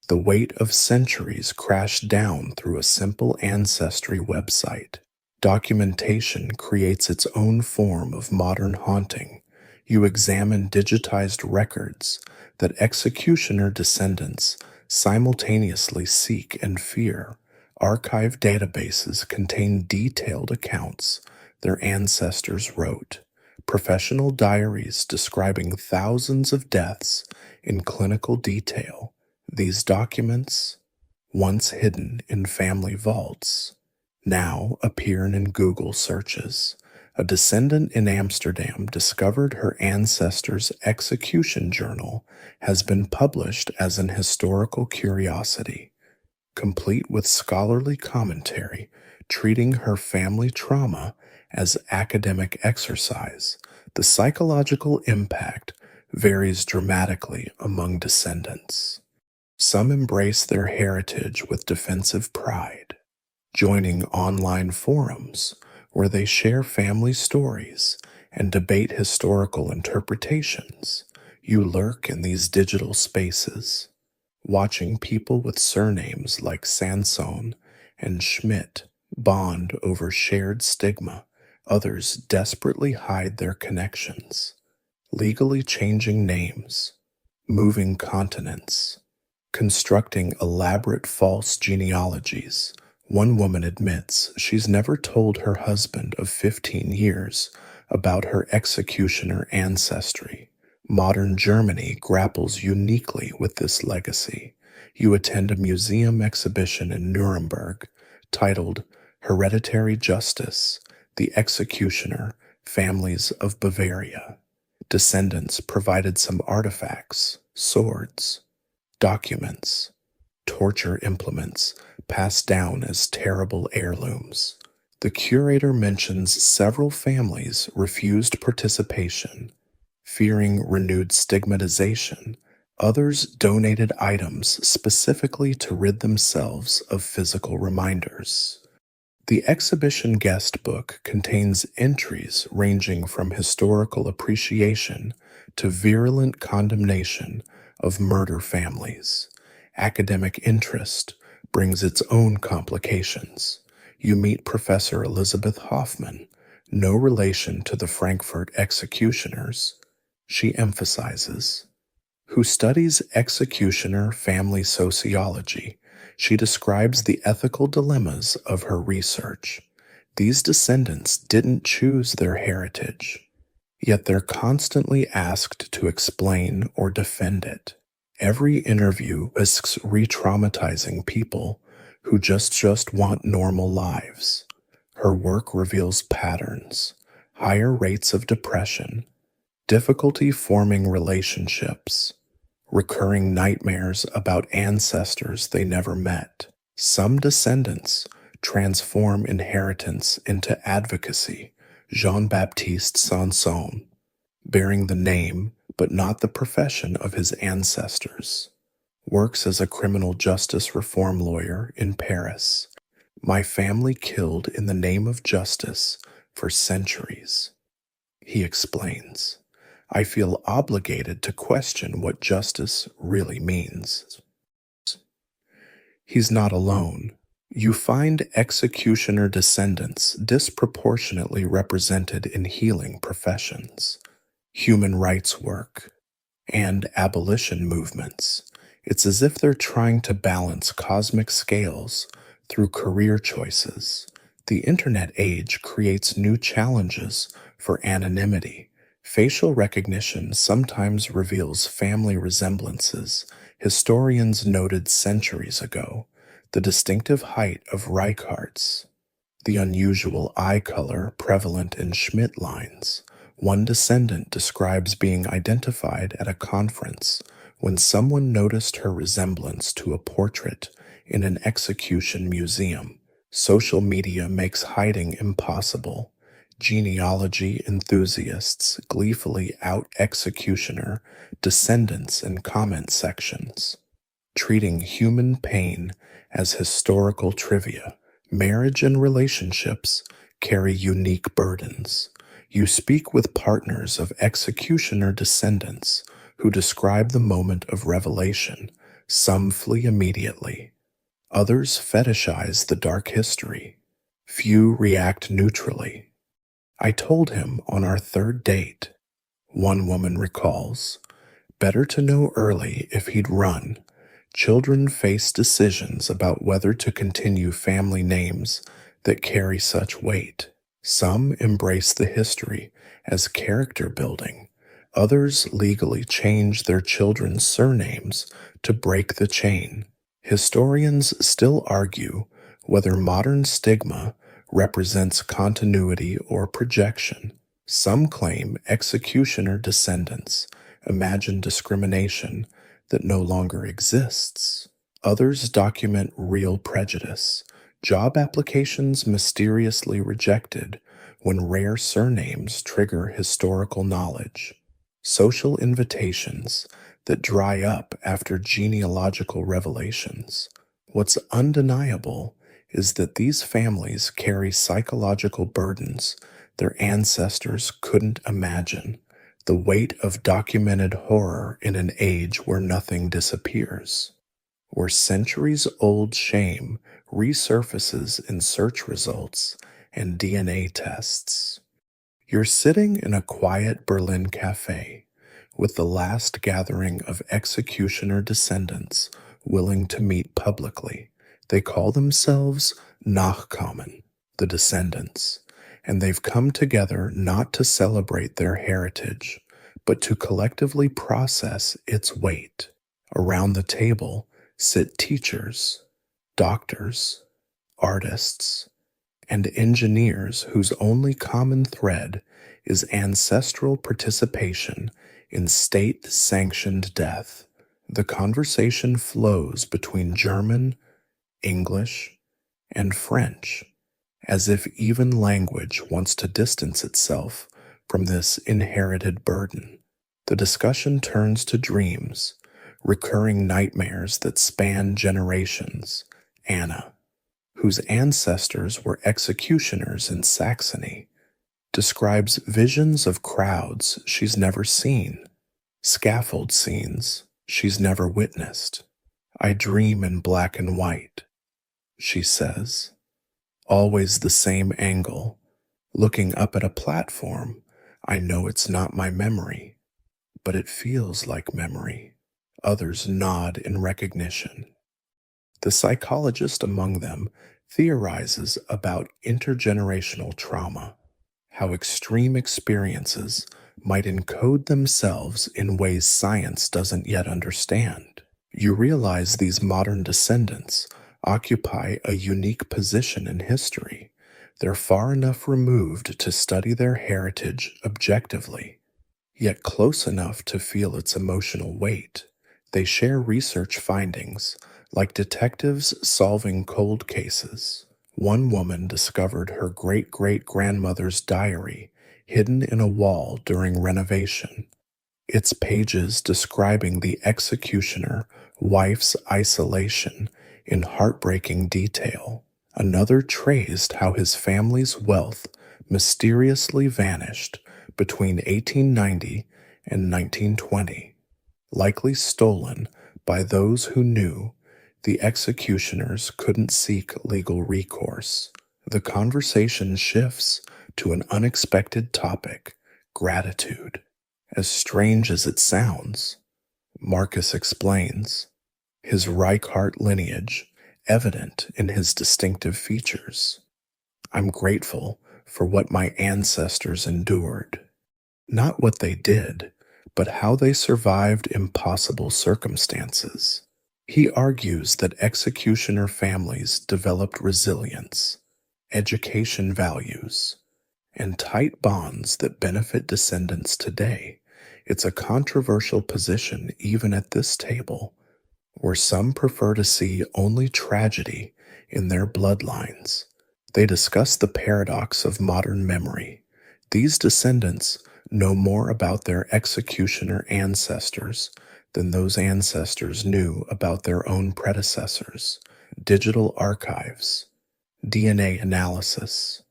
The weight of centuries crashed down through a simple ancestry website. Documentation creates its own form of modern haunting. You examine digitized records that executioner descendants simultaneously seek and fear. Archive databases contain detailed accounts their ancestors wrote, professional diaries describing thousands of deaths in clinical detail. These documents, once hidden in family vaults, now appear in Google searches. A descendant in Amsterdam discovered her ancestor's execution journal has been published as an historical curiosity, complete with scholarly commentary treating her family trauma as academic exercise. The psychological impact varies dramatically among descendants. Some embrace their heritage with defensive pride, joining online forums where they share family stories and debate historical interpretations. You lurk in these digital spaces, watching people with surnames like Sanson and Schmidt bond over shared stigma. Others desperately hide their connections, legally changing names, moving continents, constructing elaborate false genealogies. One woman admits she's never told her husband of 15 years about her executioner ancestry. Modern Germany grapples uniquely with this legacy. You attend a museum exhibition in Nuremberg titled Hereditary Justice: The Executioner Families of Bavaria. Descendants provided some artifacts, swords, documents, torture implements passed down as terrible heirlooms. The curator mentions several families refused participation, fearing renewed stigmatization. Others donated items specifically to rid themselves of physical reminders. The exhibition guest book contains entries ranging from historical appreciation to virulent condemnation of murder families. Academic interest brings its own complications. You meet Professor Elizabeth Hoffman, no relation to the Frankfurt executioners. She emphasizes, who studies executioner family sociology. She describes the ethical dilemmas of her research. These descendants didn't choose their heritage, yet they're constantly asked to explain or defend it. Every interview risks re-traumatizing people who just want normal lives. Her work reveals patterns, higher rates of depression, difficulty forming relationships, recurring nightmares about ancestors they never met. Some descendants transform inheritance into advocacy. Jean-Baptiste Sanson, bearing the name but not the profession of his ancestors, works as a criminal justice reform lawyer in Paris. My family killed in the name of justice for centuries, he explains. I feel obligated to question what justice really means. He's not alone. You find executioner descendants disproportionately represented in healing professions, human rights work, and abolition movements. It's as if they're trying to balance cosmic scales through career choices. The internet age creates new challenges for anonymity. Facial recognition sometimes reveals family resemblances historians noted centuries ago. The distinctive height of Reichardt's, the unusual eye color prevalent in Schmidt lines. One descendant describes being identified at a conference when someone noticed her resemblance to a portrait in an execution museum. Social media makes hiding impossible. Genealogy enthusiasts gleefully out executioner descendants in comment sections, treating human pain as historical trivia. Marriage and relationships carry unique burdens. You speak with partners of executioner descendants who describe the moment of revelation. Some flee immediately. Others fetishize the dark history. Few react neutrally. I told him on our third date, one woman recalls, better to know early if he'd run. Children face decisions about whether to continue family names that carry such weight. Some embrace the history as character building. Others legally change their children's surnames to break the chain. Historians still argue whether modern stigma represents continuity or projection. Some claim executioner descendants imagine discrimination that no longer exists. Others document real prejudice. Job applications mysteriously rejected when rare surnames trigger historical knowledge. Social invitations that dry up after genealogical revelations. What's undeniable is that these families carry psychological burdens their ancestors couldn't imagine. The weight of documented horror in an age where nothing disappears, where centuries-old shame resurfaces in search results and DNA tests. You're sitting in a quiet Berlin cafe with the last gathering of executioner descendants willing to meet publicly. They call themselves Nachkommen, the descendants, and they've come together not to celebrate their heritage, but to collectively process its weight. Around the table sit teachers, doctors, artists, and engineers whose only common thread is ancestral participation in state-sanctioned death. The conversation flows between German, English, and French, as if even language wants to distance itself from this inherited burden. The discussion turns to dreams, recurring nightmares that span generations. Anna, whose ancestors were executioners in Saxony, describes visions of crowds she's never seen, scaffold scenes she's never witnessed. I dream in black and white, she says, always the same angle. Looking up at a platform, I know it's not my memory, but it feels like memory. Others nod in recognition. The psychologist among them theorizes about intergenerational trauma, how extreme experiences might encode themselves in ways science doesn't yet understand. You realize these modern descendants occupy a unique position in history. They're far enough removed to study their heritage objectively, yet close enough to feel its emotional weight. They share research findings, like detectives solving cold cases. One woman discovered her great great grandmother's diary hidden in a wall during renovation, its pages describing the executioner wife's isolation in heartbreaking detail. Another traced how his family's wealth mysteriously vanished between 1890 and 1920, likely stolen by those who knew the executioners couldn't seek legal recourse. The conversation shifts to an unexpected topic: gratitude. As strange as it sounds, Marcus explains, his Reichardt lineage evident in his distinctive features. I'm grateful for what my ancestors endured. Not what they did, but how they survived impossible circumstances. He argues that executioner families developed resilience, education values, and tight bonds that benefit descendants today. It's a controversial position even at this table, where some prefer to see only tragedy in their bloodlines. They discuss the paradox of modern memory. These descendants know more about their executioner ancestors than those ancestors knew about their own predecessors. Digital archives, DNA analysis,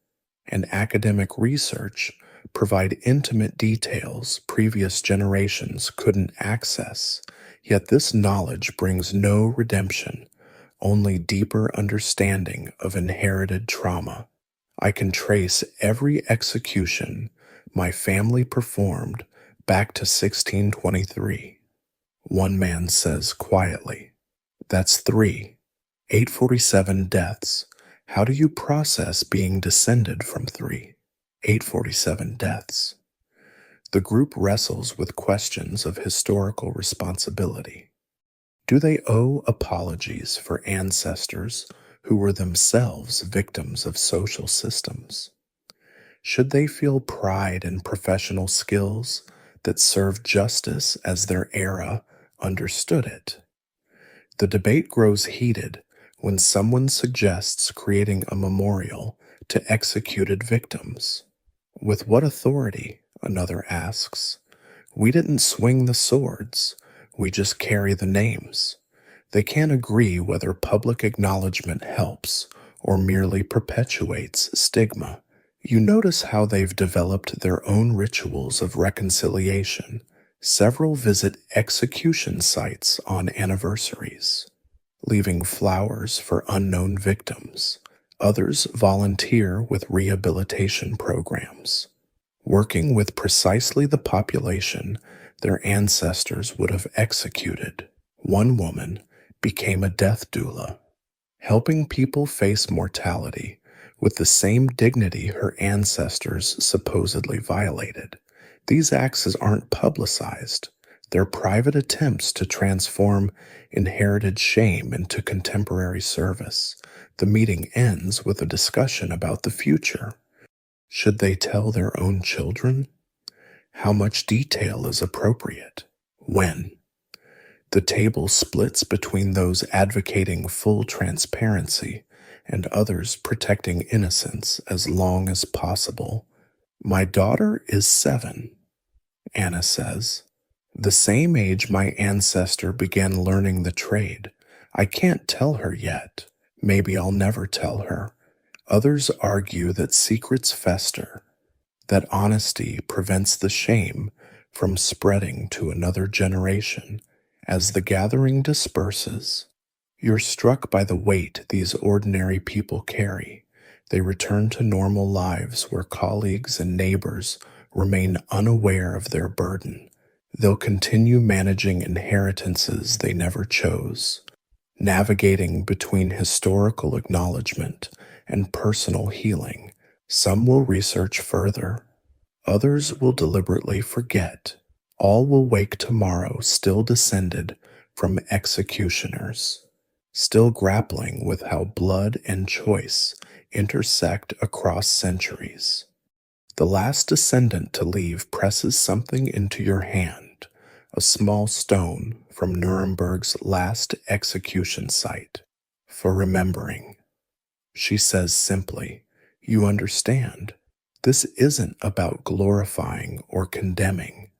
and academic research provide intimate details previous generations couldn't access, yet this knowledge brings no redemption, only deeper understanding of inherited trauma. I can trace every execution my family performed back to 1623. One man says quietly, "That's 847 deaths. How do you process being descended from 847 deaths?" The group wrestles with questions of historical responsibility. Do they owe apologies for ancestors who were themselves victims of social systems? Should they feel pride in professional skills that served justice as their era understood it? The debate grows heated when someone suggests creating a memorial to executed victims. With what authority? Another asks. We didn't swing the swords, we just carry the names. They can't agree whether public acknowledgement helps or merely perpetuates stigma. You notice how they've developed their own rituals of reconciliation. Several visit execution sites on anniversaries, leaving flowers for unknown victims. Others volunteer with rehabilitation programs, working with precisely the population their ancestors would have executed. One woman became a death doula, helping people face mortality with the same dignity her ancestors supposedly violated. These acts aren't publicized. They're private attempts to transform inherited shame into contemporary service. The meeting ends with a discussion about the future. Should they tell their own children? How much detail is appropriate? When? The table splits between those advocating full transparency and others protecting innocence as long as possible. My daughter is 7, Anna says. The same age my ancestor began learning the trade. I can't tell her yet. Maybe I'll never tell her. Others argue that secrets fester, that honesty prevents the shame from spreading to another generation. As the gathering disperses, you're struck by the weight these ordinary people carry. They return to normal lives where colleagues and neighbors remain unaware of their burden. They'll continue managing inheritances they never chose, navigating between historical acknowledgement and personal healing. Some will research further, others will deliberately forget. All will wake tomorrow still descended from executioners, still grappling with how blood and choice intersect across centuries. The last descendant to leave presses something into your hand, a small stone from Nuremberg's last execution site. For remembering, she says simply, you understand, this isn't about glorifying or condemning,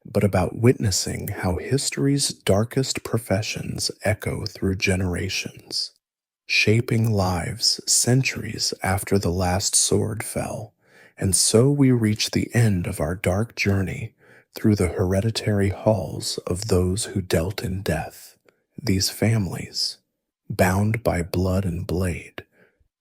but about witnessing how history's darkest professions echo through generations, shaping lives centuries after the last sword fell. And so we reach the end of our dark journey through the hereditary halls of those who dealt in death. These families, bound by blood and blade,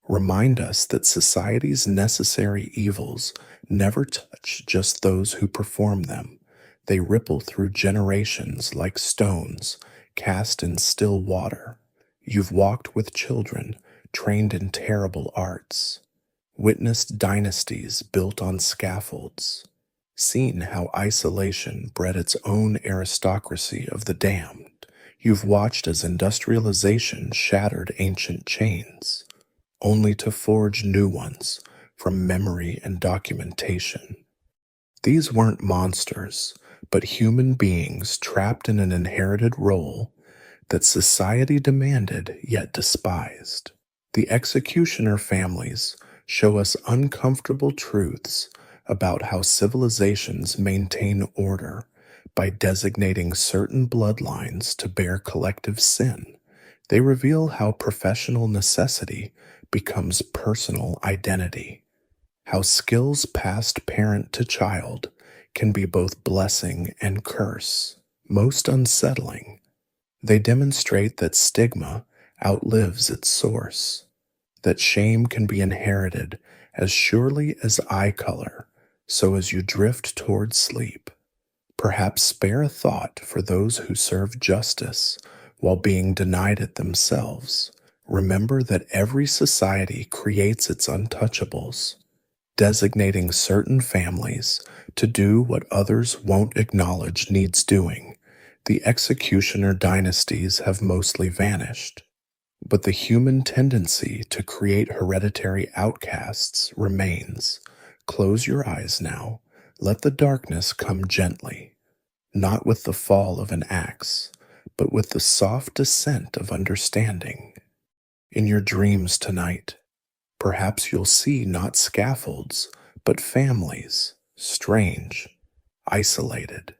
remind us that society's necessary evils never touch just those who perform them. They ripple through generations like stones cast in still water. You've walked with children trained in terrible arts, witnessed dynasties built on scaffolds, seen how isolation bred its own aristocracy of the damned. You've watched as industrialization shattered ancient chains, only to forge new ones from memory and documentation. These weren't monsters, but human beings trapped in an inherited role that society demanded yet despised. The executioner families show us uncomfortable truths about how civilizations maintain order by designating certain bloodlines to bear collective sin. They reveal how professional necessity becomes personal identity, how skills passed parent to child can be both blessing and curse. Most unsettling, they demonstrate that stigma outlives its source, that shame can be inherited as surely as eye color. So as you drift toward sleep, perhaps spare a thought for those who serve justice while being denied it themselves. Remember that every society creates its untouchables, designating certain families to do what others won't acknowledge needs doing. The executioner dynasties have mostly vanished, but the human tendency to create hereditary outcasts remains. Close your eyes now. Let the darkness come gently, not with the fall of an axe, but with the soft descent of understanding. In your dreams tonight, perhaps you'll see not scaffolds, but families, strange, isolated,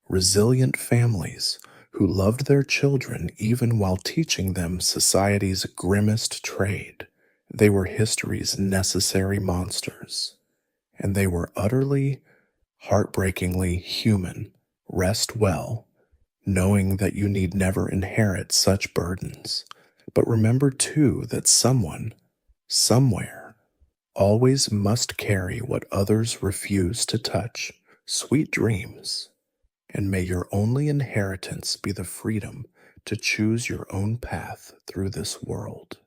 resilient families who loved their children even while teaching them society's grimmest trade. They were history's necessary monsters, and they were utterly, heartbreakingly human. Rest well, knowing that you need never inherit such burdens. But remember too that someone, somewhere, always must carry what others refuse to touch. Sweet dreams, and may your only inheritance be the freedom to choose your own path through this world.